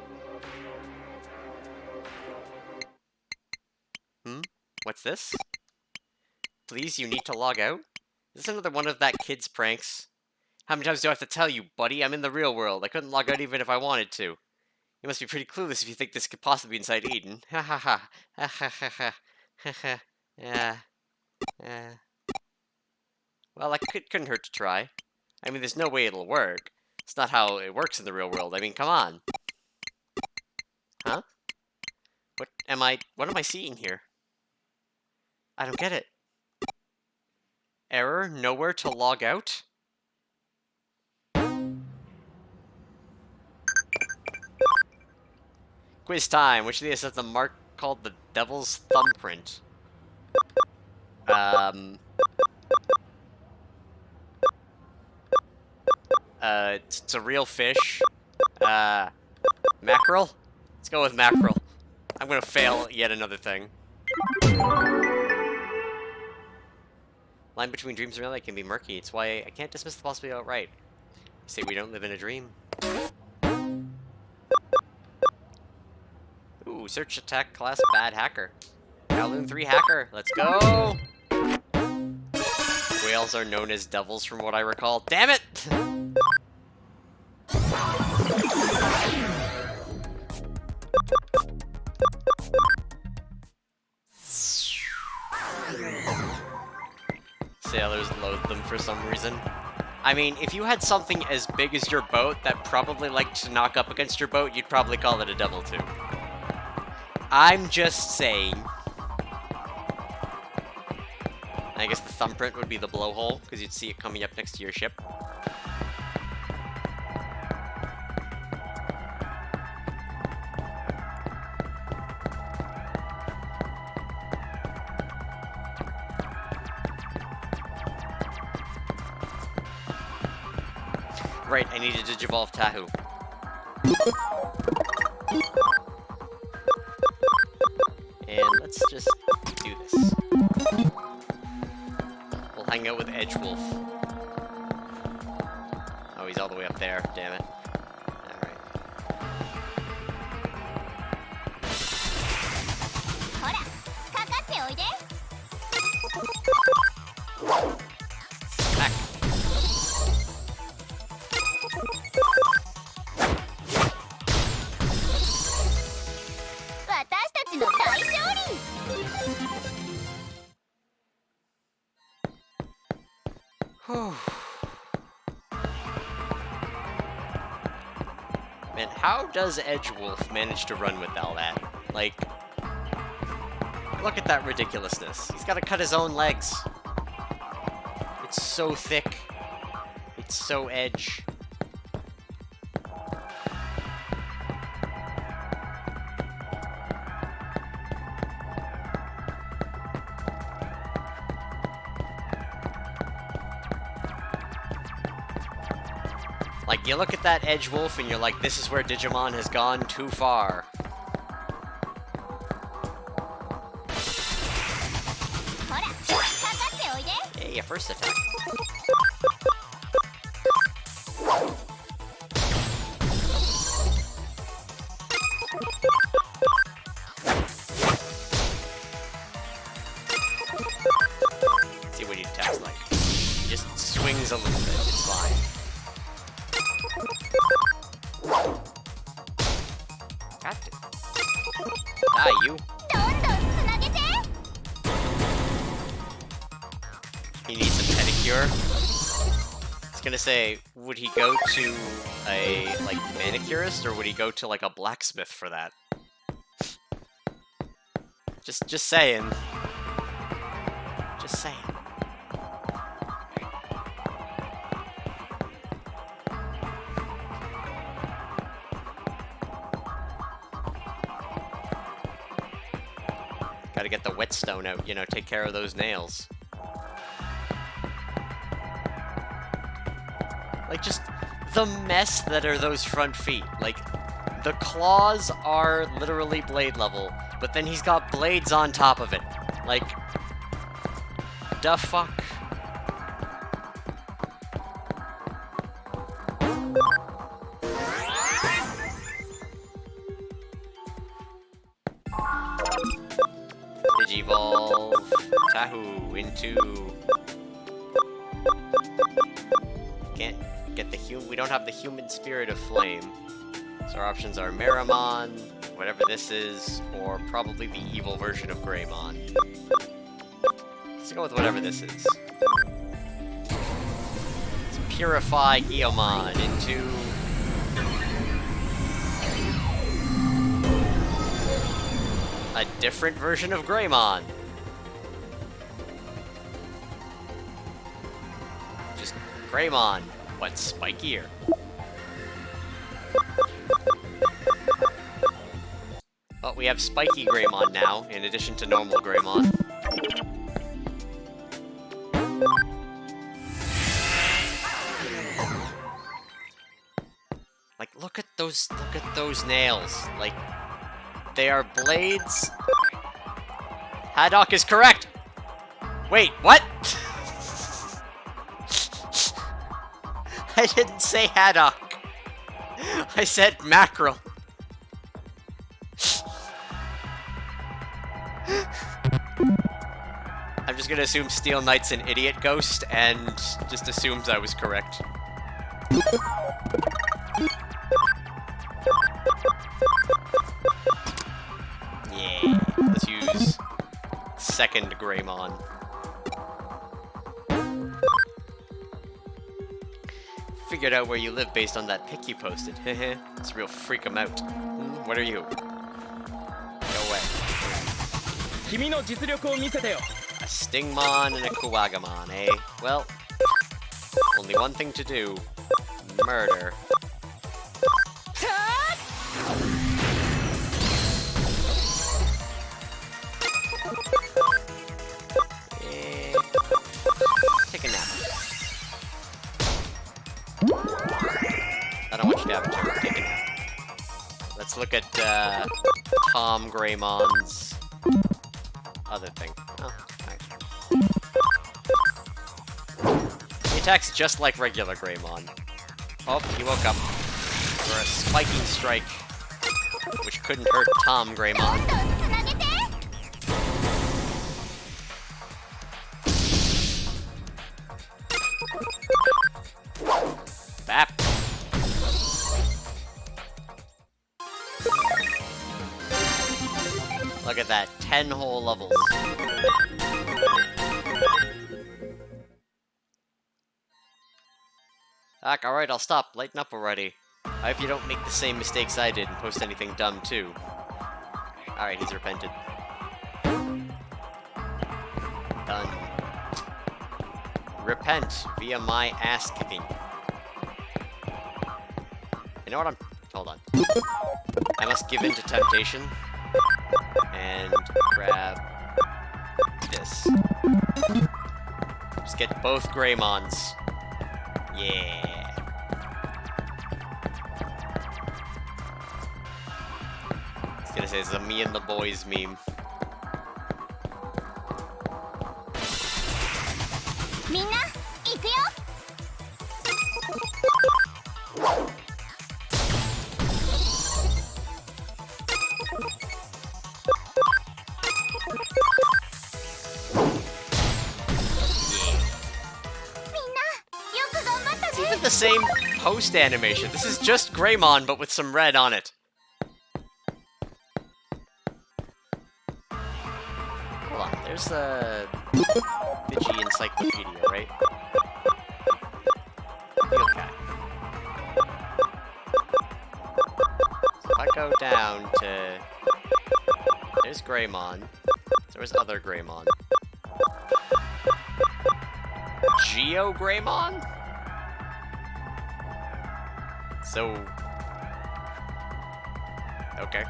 What's this? Please, you need to log out? Is this another one of that kid's pranks? How many times do I have to tell you, buddy? I'm in the real world. I couldn't log out even if I wanted to. You must be pretty clueless if you think this could possibly be inside Eden. Ha ha ha. Ha ha ha ha. Ha ha. Yeah. Yeah. Well, I couldn't hurt to try. I mean, there's no way it'll work. It's not how it works in the real world. I mean, come on. Huh? What am I seeing here? I don't get it. Error, nowhere to log out? Quiz time. Which of these has the mark called the Devil's Thumbprint? It's a real fish. Mackerel? Let's go with mackerel. I'm gonna fail yet another thing. Line between dreams and reality can be murky. It's why I can't dismiss the possibility outright. I say we don't live in a dream. Ooh, search attack class bad hacker. Kowloon 3 hacker. Let's go! Whales are known as devils from what I recall. Damn it! Sailors loathe them for some reason. I mean, if you had something as big as your boat that probably liked to knock up against your boat, you'd probably call it a devil too. I'm just saying. I guess the thumbprint would be the blowhole, because you'd see it coming up next to your ship. Right, I needed to digivolve Tahu. And let's just do this. We'll hang out with Edgewolf. Oh, he's all the way up there, damn it. Alright. Smack. Man, how does Edgewolf manage to run with all that? Like, look at that ridiculousness. He's gotta cut his own legs. It's so thick. It's so edge. Like, you look at that Edgewolf and you're like, this is where Digimon has gone too far. Hey, a first attack. See what he attacks like. He just swings a little bit, it's fine. Got to. Die, you. He needs a pedicure. I was gonna say, would he go to a, like, manicurist, or would he go to, like, a blacksmith for that? Just saying. Just saying. Gotta get the whetstone out, you know, take care of those nails. Like, just the mess that are those front feet. Like, the claws are literally blade level, but then he's got blades on top of it. Like, da fuck? Digivolve Tahu into... Can't get the we don't have the human spirit of flame. So our options are Meramon, whatever this is, or probably the evil version of Greymon. Let's go with whatever this is. Let's purify Guillaumon into... a different version of Greymon. Just Greymon, but spikier. But we have spiky Greymon now, in addition to normal Greymon. Like, look at those nails. Like, they are blades. Haddock is correct! Wait, what? I didn't say haddock. I said mackerel. I'm just gonna assume Steel Knight's an idiot ghost and just assumes I was correct. Yeah, let's use second Greymon. Figured out where you live based on that pic you posted. Heh. It's a real freak 'em out. What are you? Go away. A Stingmon and a Kuwagamon, eh? Well, only one thing to do. Murder. Take a nap. I don't want you to have a turn. Take a nap. Let's look at Tom Greymon's other thing. Oh, nice. He attacks just like regular Greymon. Oh, he woke up for a spiking strike, which couldn't hurt Tom Greymon. Bap. Look at that, 10 whole levels. Alright, I'll stop. Lighten up already. I hope you don't make the same mistakes I did and post anything dumb too. Alright, he's repented. Done. Repent via my ass kicking. You know what, hold on. I must give in to temptation. And grab this. Just get both Greymons. Yeah. I was gonna say, it's a me and the boys meme. The same post animation. This is just Greymon, but with some red on it. Hold on, there's a Digi Encyclopedia, right? Okay. So if I go down to... There's Greymon. There was other Greymon. Geo Greymon? So... Okay.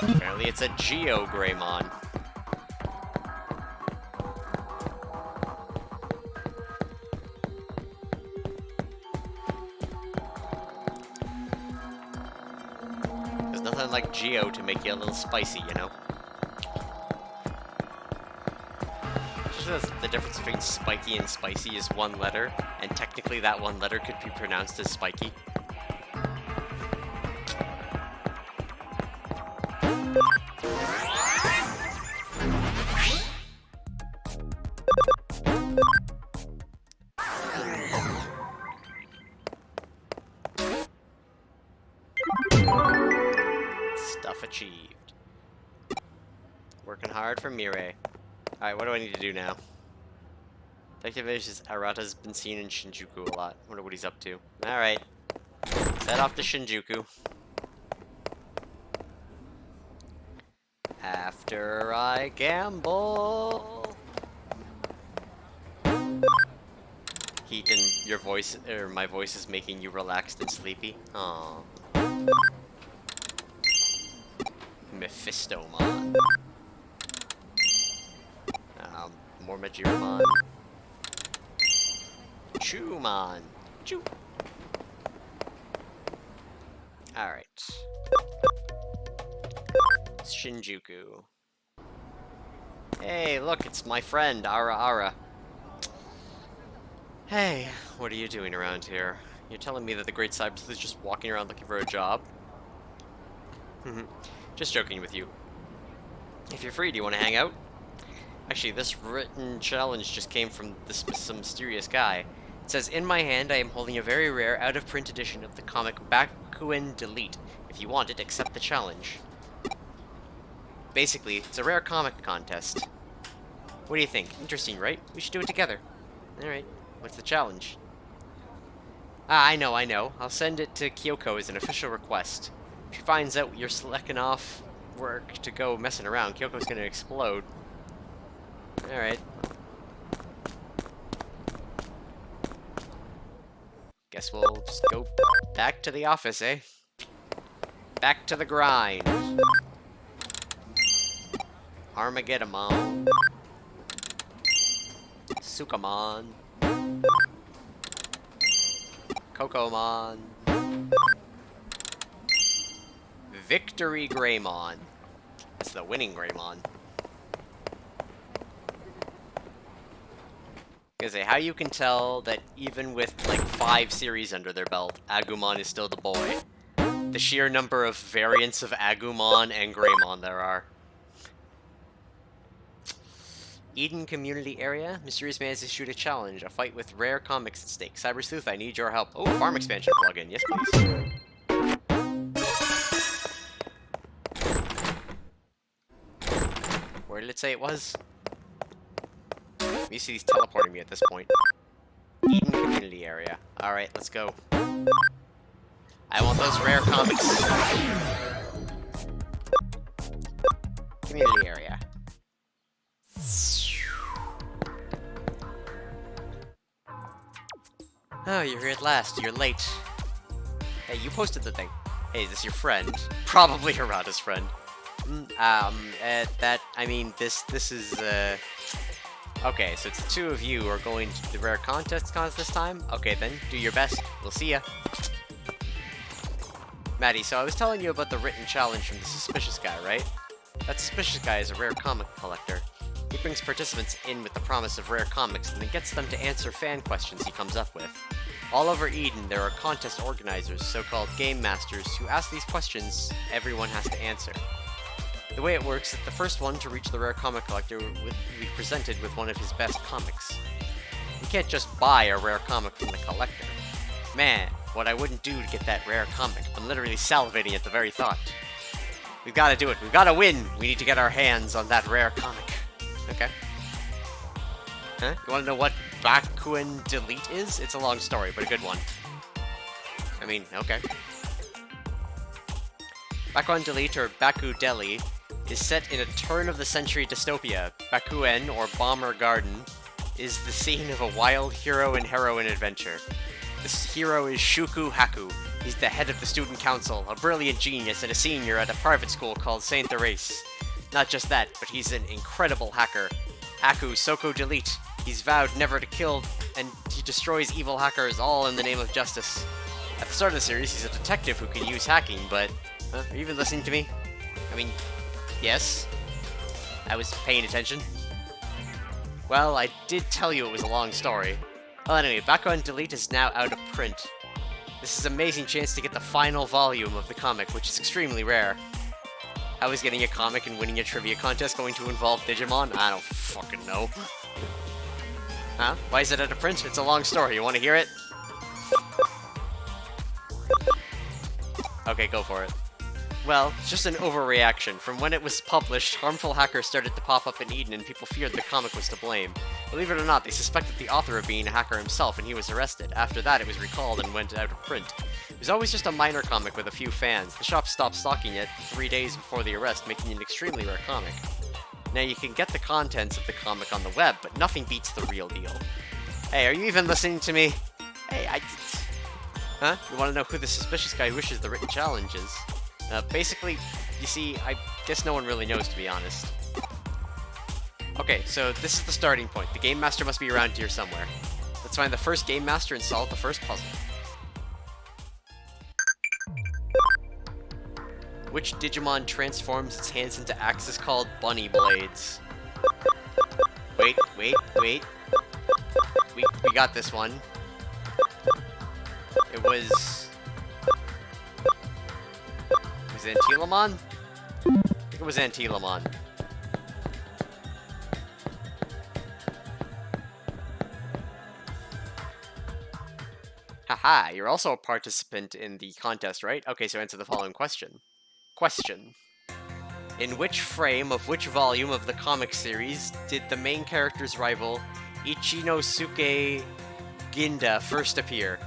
Apparently it's a Geo Greymon. There's nothing like Geo to make you a little spicy, you know? The difference between spiky and spicy is one letter, and technically that one letter could be pronounced as spiky. Stuff achieved. Working hard for Mirai. Alright, what do I need to do now? Detective Age's Arata's been seen in Shinjuku a lot. Wonder what he's up to. Alright. Set off to Shinjuku. After I gamble. heat in your voice, or my voice is making you relaxed and sleepy. Aww. Mephistomon. Mormajiramon. Chewmon. Chew. Alright. Shinjuku. Hey, look, it's my friend, Ara Ara. Hey, what are you doing around here? You're telling me that the Great Cyber Sleuth is just walking around looking for a job? Just joking with you. If you're free, do you want to hang out? Actually, this written challenge just came from some mysterious guy. It says, in my hand, I am holding a very rare, out-of-print edition of the comic Bakuin Delete. If you want it, accept the challenge. Basically, it's a rare comic contest. What do you think? Interesting, right? We should do it together. Alright, what's the challenge? Ah, I know. I'll send it to Kyoko as an official request. If she finds out you're slacking off work to go messing around, Kyoko's gonna explode. Alright. Guess we'll just go back to the office, eh? Back to the grind. Armageddon. Sukamon. Kokomon. Victory Greymon. That's the winning Greymon. Gonna say, how you can tell that even with like 5 series under their belt, Agumon is still the boy. The sheer number of variants of Agumon and Greymon there are. Eden Community Area. Mysterious Man has issued a challenge. A fight with rare comics at stake. Cyber Sleuth, I need your help. Oh, farm expansion plugin. Yes, please. Where did it say it was? You see he's teleporting me at this point. Eden Community Area. Alright, let's go. I want those rare comics. Community Area. Oh, you're here at last. You're late. Hey, you posted the thing. Hey, is this your friend? Probably Harada's friend. This is, Okay, so it's the two of you who are going to the rare contest this time? Okay, then, do your best. We'll see ya. Maddie, so I was telling you about the written challenge from the Suspicious Guy, right? That Suspicious Guy is a rare comic collector. He brings participants in with the promise of rare comics and then gets them to answer fan questions he comes up with. All over Eden, there are contest organizers, so-called game masters, who ask these questions everyone has to answer. The way it works is that the first one to reach the rare comic collector will be presented with one of his best comics. You can't just buy a rare comic from the collector. Man, what I wouldn't do to get that rare comic. I'm literally salivating at the very thought. We've got to do it. We've got to win. We need to get our hands on that rare comic. Okay. Huh? You want to know what Bakuin Delete is? It's a long story, but a good one. I mean, okay. Bakuin Delete, or Baku Deli, is set in a turn-of-the-century dystopia. Bakuen, or Bomber Garden, is the scene of a wild hero and heroine adventure. This hero is Shuku Haku. He's the head of the student council, a brilliant genius and a senior at a private school called Saint Therese. Not just that, but he's an incredible hacker. Haku Soko Delete. He's vowed never to kill, and he destroys evil hackers all in the name of justice. At the start of the series, he's a detective who can use hacking, but... are you even listening to me? I mean, yes. I was paying attention. Well, I did tell you it was a long story. Well, anyway, Bakuin Delete is now out of print. This is an amazing chance to get the final volume of the comic, which is extremely rare. How is getting a comic and winning a trivia contest going to involve Digimon? I don't fucking know. Huh? Why is it out of print? It's a long story. You want to hear it? Okay, go for it. Well, it's just an overreaction. From when it was published, harmful hackers started to pop up in Eden and people feared the comic was to blame. Believe it or not, they suspected the author of being a hacker himself and he was arrested. After that, it was recalled and went out of print. It was always just a minor comic with a few fans. The shop stopped stocking it 3 days before the arrest, making it an extremely rare comic. Now, you can get the contents of the comic on the web, but nothing beats the real deal. Hey, are you even listening to me? Hey, Huh? You want to know who the suspicious guy who wishes the written challenge is? Basically, you see, I guess no one really knows, to be honest. Okay, so this is the starting point. The Game Master must be around here somewhere. Let's find the first Game Master and solve the first puzzle. Which Digimon transforms its hands into axes called bunny blades? Wait. We got this one. It was Antilamon? I think it was Antilamon. Haha, you're also a participant in the contest, right? Okay, so answer the following question. Question. In which frame of which volume of the comic series did the main character's rival Ichinosuke Ginda first appear?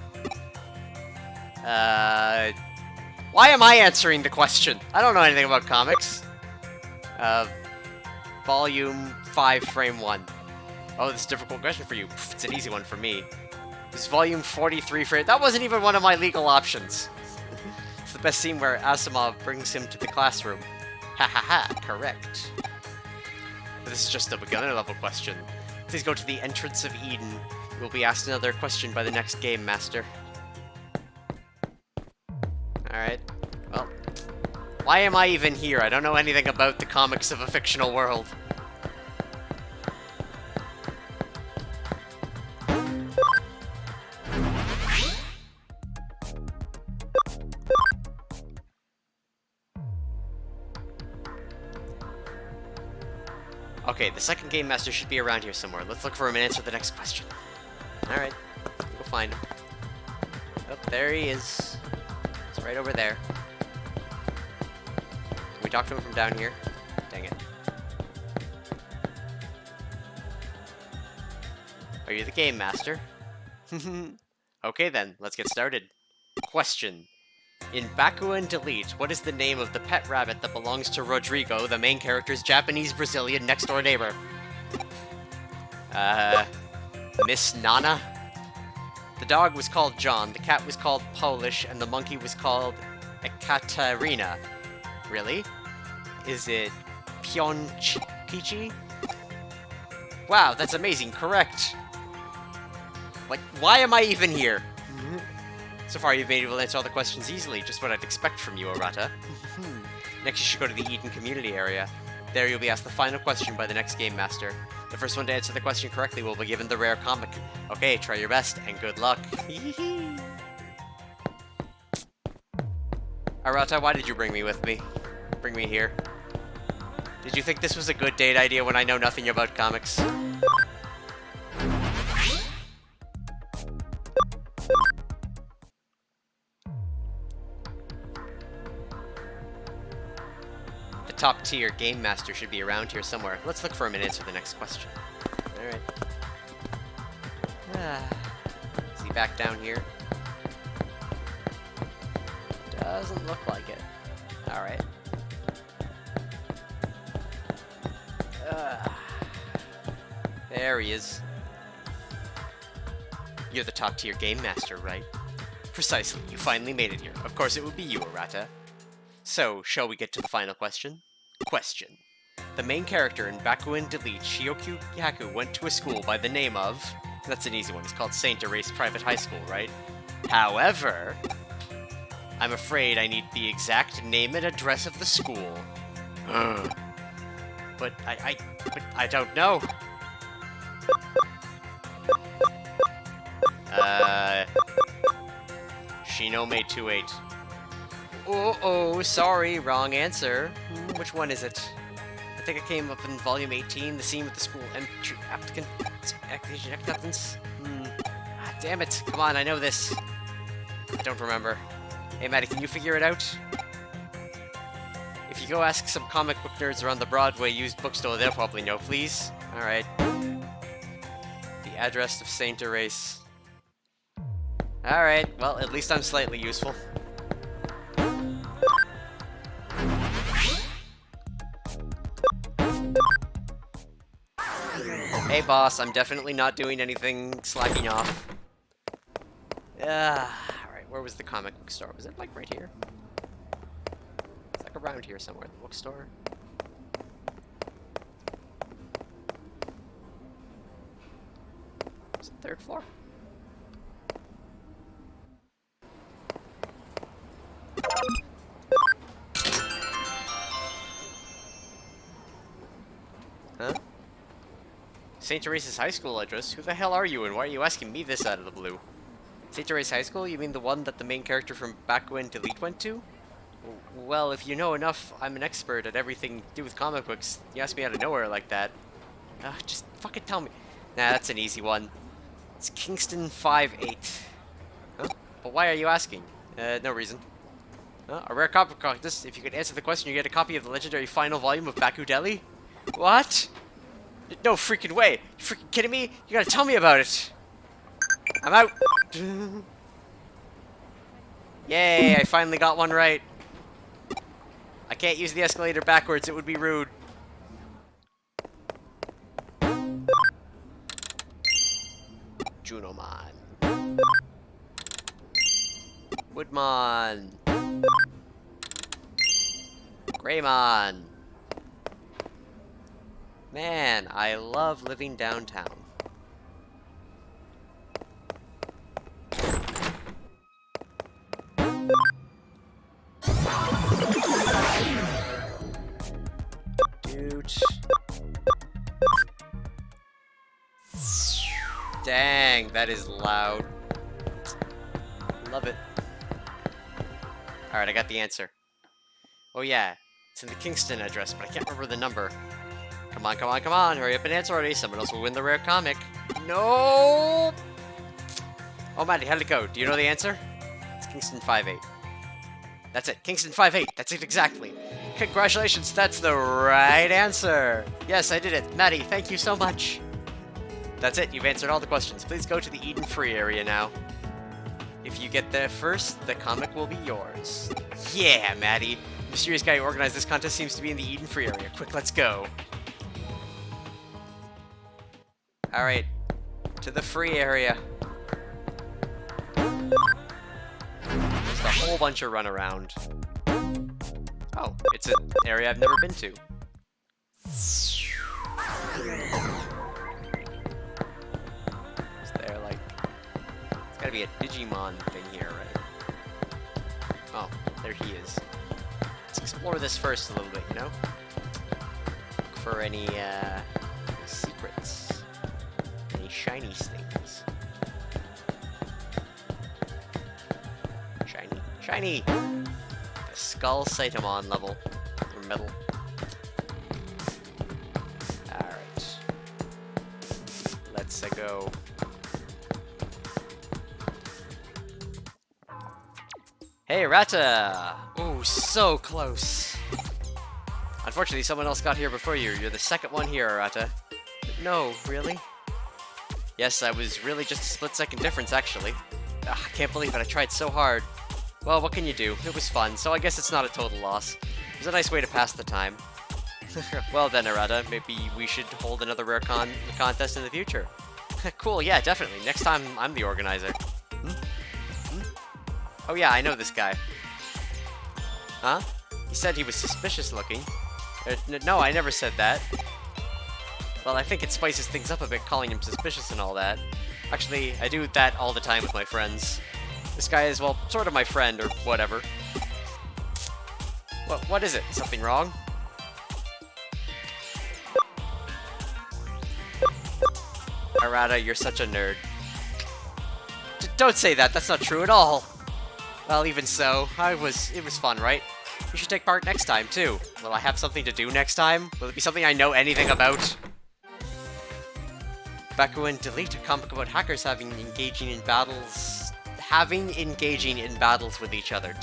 Why am I answering the question? I don't know anything about comics. Volume 5, frame 1. Oh, this is a difficult question for you. It's an easy one for me. It's volume 43 frame. That wasn't even one of my legal options. It's the best scene where Asimov brings him to the classroom. Ha ha ha, correct. But this is just a beginner level question. Please go to the entrance of Eden. You will be asked another question by the next Game Master. Alright. Well, why am I even here? I don't know anything about the comics of a fictional world. Okay, the second Game Master should be around here somewhere. Let's look for him and answer the next question. Alright, we'll find him. Oh, there he is. He's right over there. Can we talk to him from down here? Dang it. Are you the Game Master? Okay then, let's get started. Question. In Bakuan Delete, what is the name of the pet rabbit that belongs to Rodrigo, the main character's Japanese-Brazilian next-door neighbor? Miss Nana? The dog was called John, the cat was called Polish, and the monkey was called Ekaterina. Really? Is it Pionchikichi? Wow, that's amazing, correct! Like, why am I even here? So far, you've been able to answer all the questions easily, just what I'd expect from you, Arata. Next, you should go to the Eden community area. There, you'll be asked the final question by the next Game Master. The first one to answer the question correctly will be given the rare comic. Okay, try your best, and good luck. Arata, why did you bring me with me? Bring me here. Did you think this was a good date idea when I know nothing about comics? Top-tier Game Master should be around here somewhere. Let's look for him and answer the next question. Alright. Is he back down here? Doesn't look like it. Alright. There he is. You're the top-tier Game Master, right? Precisely. You finally made it here. Of course it would be you, Arata. So, shall we get to the final question? Question. The main character in Bakuan Delete, Shioku Hyaku, went to a school by the name of... That's an easy one, it's called Saint Erase Private High School, right? However, I'm afraid I need the exact name and address of the school. But I don't know. Shinome 28. Oh, sorry, wrong answer. Which one is it? I think it came up in volume 18, the scene with the school entry application acceptance. Damn it, come on, I know this. I don't remember. Hey, Maddie, can you figure it out? If you go ask some comic book nerds around the Broadway used bookstore, they'll probably know, please. Alright. The address of Saint Erase. Alright, well, at least I'm slightly useful. Hey boss, I'm definitely not doing anything slacking off. Alright, where was the comic book store? Was it like right here? It's like around here somewhere, the bookstore. Is it 3rd floor? Huh? St. Teresa's High School address? Who the hell are you, and why are you asking me this out of the blue? St. Teresa's High School? You mean the one that the main character from Back When Delete went to? Well, if you know enough, I'm an expert at everything to do with comic books. You ask me out of nowhere like that. Just fucking tell me. Nah, that's an easy one. It's Kingston 5-8. Huh? But why are you asking? No reason. A rare copy contest. If you could answer the question, you get a copy of the legendary final volume of Baku Deli? What? No freaking way. You freaking kidding me? You gotta tell me about it. I'm out. Yay, I finally got one right. I can't use the escalator backwards, it would be rude. Junomon. Woodmon. Greymon. Man, I love living downtown. Dude. Dang, that is loud. Love it. Alright, I got the answer. Oh yeah, it's in the Kingston address, but I can't remember the number. Come on, come on, come on, hurry up and answer already. Someone else will win the rare comic. No! Oh, Maddie, how'd it go? Do you know the answer? It's Kingston 5-8. That's it, Kingston 5-8. That's it exactly. Congratulations, that's the right answer. Yes, I did it. Maddie, thank you so much. That's it, you've answered all the questions. Please go to the Eden Free area now. If you get there first, the comic will be yours. Yeah, Maddie. The mysterious guy who organized this contest seems to be in the Eden Free area. Quick, let's go. Alright, to the free area. Just a whole bunch of runaround. Oh, it's an area I've never been to. Is there like... There's gotta be a Digimon thing here, right? Oh, there he is. Let's explore this first a little bit, you know? Look for any secrets. Any shiny things. Shiny. Shiny! A Skull Saitamon level. Or metal. Alright. Let's go. Hey, Rata! Ooh, so close. Unfortunately, someone else got here before you. You're the second one here, Rata. No, really? Yes, I was really just a split-second difference, actually. Ugh, I can't believe it, I tried so hard. Well, what can you do? It was fun, so I guess it's not a total loss. It was a nice way to pass the time. Well then, Arata, maybe we should hold another rare contest in the future. Cool, yeah, definitely. Next time, I'm the organizer. Oh yeah, I know this guy. Huh? He said he was suspicious looking. No, I never said that. Well, I think it spices things up a bit calling him suspicious and all that. Actually, I do that all the time with my friends. This guy is, well, sort of my friend, or whatever. What is it? Something wrong? Arata, you're such a nerd. Don't say that, that's not true at all! Well, even so, it was fun, right? You should take part next time, too. Will I have something to do next time? Will it be something I know anything about? Back when Delete, a comic about hackers engaging in battles with each other.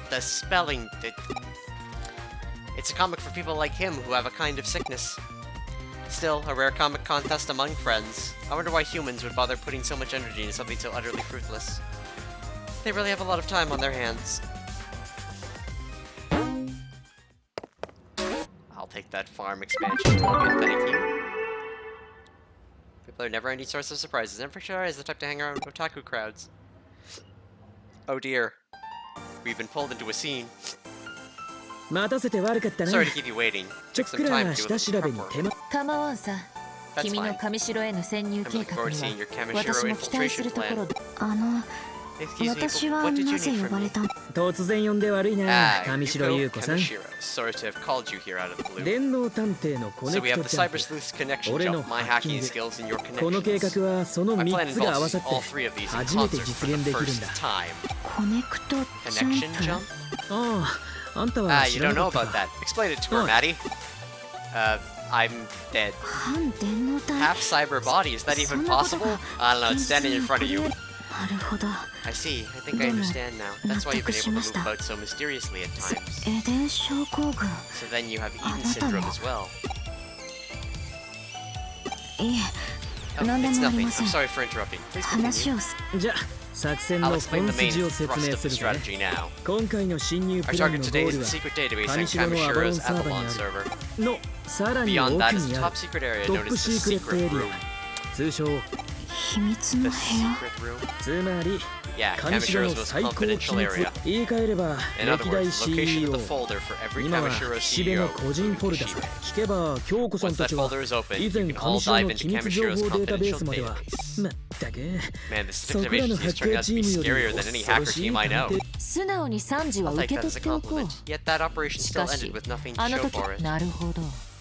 The spelling... It's a comic for people like him who have a kind of sickness. Still, a rare comic contest among friends. I wonder why humans would bother putting so much energy into something so utterly fruitless. They really have a lot of time on their hands. I'll take that farm expansion token, thank you. popular, never-ending source of surprises. And for sure is the type to hang around with otaku crowds. Oh dear. We've been pulled into a scene. Sorry to keep you waiting. Took some time to do a little prep work. That's fine. I'm looking forward to seeing your Kamishiro infiltration plan. Excuse me, but what did you need from me? Kamishiro. Sorry to have called you here out of the blue. So we have the Cyber Sleuth's connection jump, my hacking skills, and your connections. My plan involves all three of these in concert for the first time. Connection jump? You don't know about that. Explain it to her, Maddie. I'm dead. Half cyber body, is that even possible? I don't know, it's standing in front of you. I see, I think I understand now. That's why you've been able to move about so mysteriously at times. So then you have Eden syndrome as well. It's nothing. I'm sorry for interrupting. Please continue. I'll explain the main thrust of the strategy now. Our target today is the secret database on Kamishiro's Avalon server. Beyond that is a top-secret area known as the Secret Room. The Secret Room? Yeah, Kamishiro's most confidential area. In other words, location of the folder for every Kamishiro CEO, Kishibe. Once that folder is open, you can all dive into Kamishiro's confidential database. Man, this activation is turning out to be scarier than any hacker team I know. I'll take that as a compliment. Yet that operation still ended with nothing to show for it.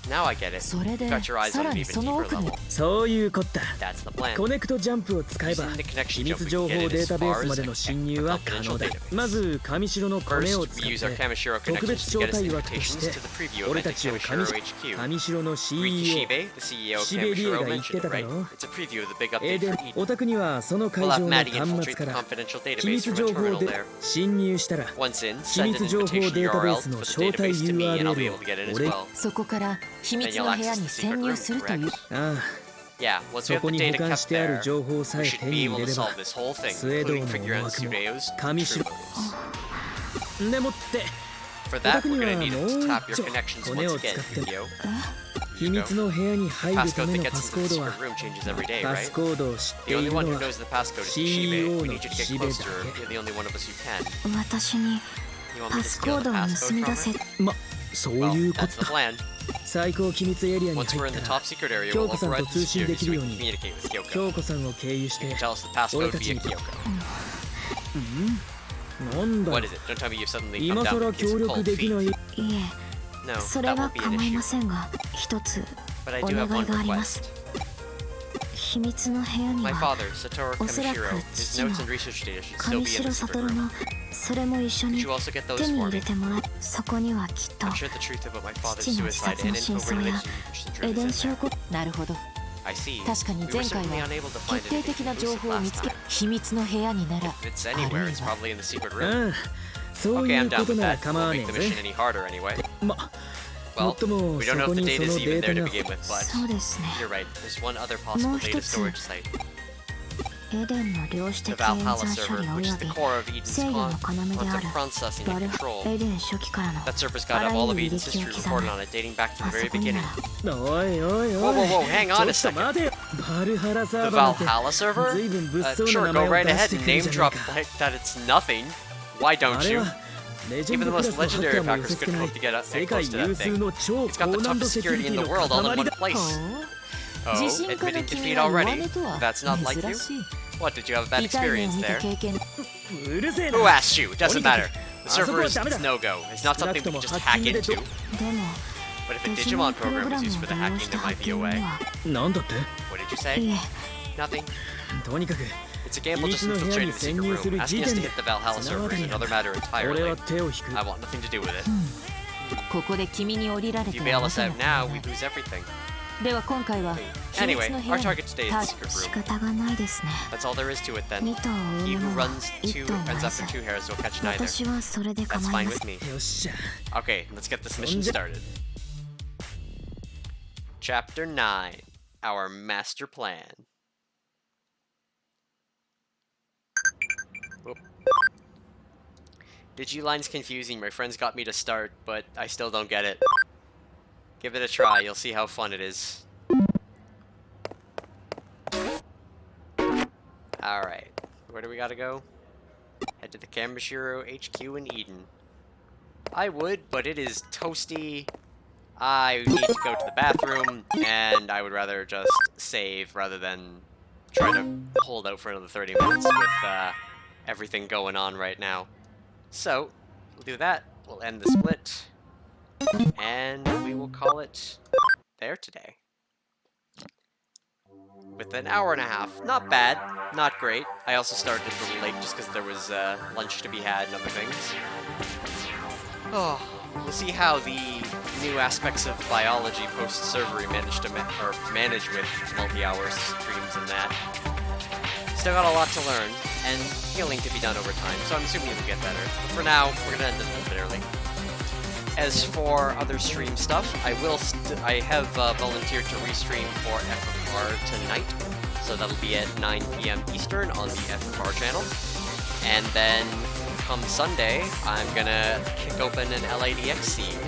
Now I get it. Got your eyes on an even deeper level. That's the plan. Using the connection jump, we can get it as far as a confidential database. First, we use our Kamishiro connections to get us invitations to the preview event at Kamishiro HQ. Kishibe, the CEO of Kamishiro, mentioned it, right? It's a preview of the big update for Eden. We'll have Maddie infiltrate the confidential database from a terminal there. Once in, send an invitation URL for the database to me and I'll be able to get in as well. Then you'll access the secret room, correct? Yeah, once we have the data kept there, we should be able to solve this whole thing, including figure out Tsureo's true motives. For that, we're gonna need to tap your connections once again, Yukio. Here you go. The passcode that gets into the secret room changes every day, right? The only one who knows the passcode is Kishibe. We need you to get close to her. You're the only one of us who can. You want me to steal the passcode from her? Well, that's the plan. Once we're in the top secret area, we'll override the security so we can communicate with Kyoko. You can tell us the passcode via Kyoko. What is it? Don't tell me you've suddenly come down with cold feet. No, that won't be an issue. But I do have one request. My father, Satoru Kamishiro, his notes and research data should still be in the secret room. Could you also get those for me? I'm sure the truth about my father's suicide and info related to is in there. I see. We were certainly unable to find anything conclusive last time. If it's anywhere, it's probably in the secret room. Okay, I'm down with that. Won't make the mission any harder anyway. Well, we don't know if the data's even there to begin with, but you're right, there's one other possible data storage site. The Valhalla server, which is the core of Eden's quantum processing and control. That server's got all of Eden's history recorded on it, dating back to the very beginning. Whoa, hang on a second. The Valhalla server? Sure, go right ahead and name drop like that it's nothing. Why don't you? Even the most legendary hackers couldn't hope to get close to that thing. It's got the toughest security in the world all in one place. Oh, admitting defeat already? That's not like you? What, did you have a bad experience there? Who asked you? It doesn't matter. The server is no-go. It's not something we can just hack into. But if a Digimon program is used for the hacking, there might be a way. What did you say? Nothing. It's a gamble just infiltrating the secret room. Asking us to hit the Valhalla server is another matter entirely. I want nothing to do with it. If you bail us out now, we lose everything. Anyway, our target today is the secret room. That's all there is to it then. He who runs after two hares will catch neither. That's fine with me. Okay, let's get this mission started. Chapter 9. Our Master Plan. Digiline's confusing. My friends got me to start, but I still don't get it. Give it a try. You'll see how fun it is. Alright, where do we gotta go? Head to the Kamishiro HQ in Eden. I would, but it is toasty. I need to go to the bathroom, and I would rather just save rather than try to hold out for another 30 minutes with everything going on right now. So, we'll do that. We'll end the split, and we will call it there today. With an hour and a half. Not bad, not great. I also started a little late just because there was lunch to be had and other things. Oh, we'll see how the new aspects of biology post-servery manage to manage with multi-hour streams and that. Still got a lot to learn, and healing to be done over time, so I'm assuming it'll get better. But for now, we're gonna end it a little bit early. As for other stream stuff, I have volunteered to restream for FFR tonight, so that'll be at 9 PM Eastern on the FFR channel. And then, come Sunday, I'm gonna kick open an LADX seed.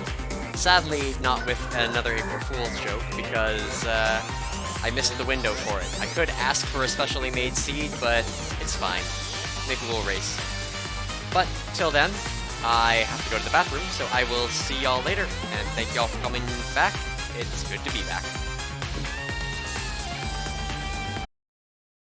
Sadly, not with another April Fool's joke, because I missed the window for it. I could ask for a specially made seed, but it's fine. Maybe we'll race. But, till then, I have to go to the bathroom, so I will see y'all later, and thank y'all for coming back. It's good to be back.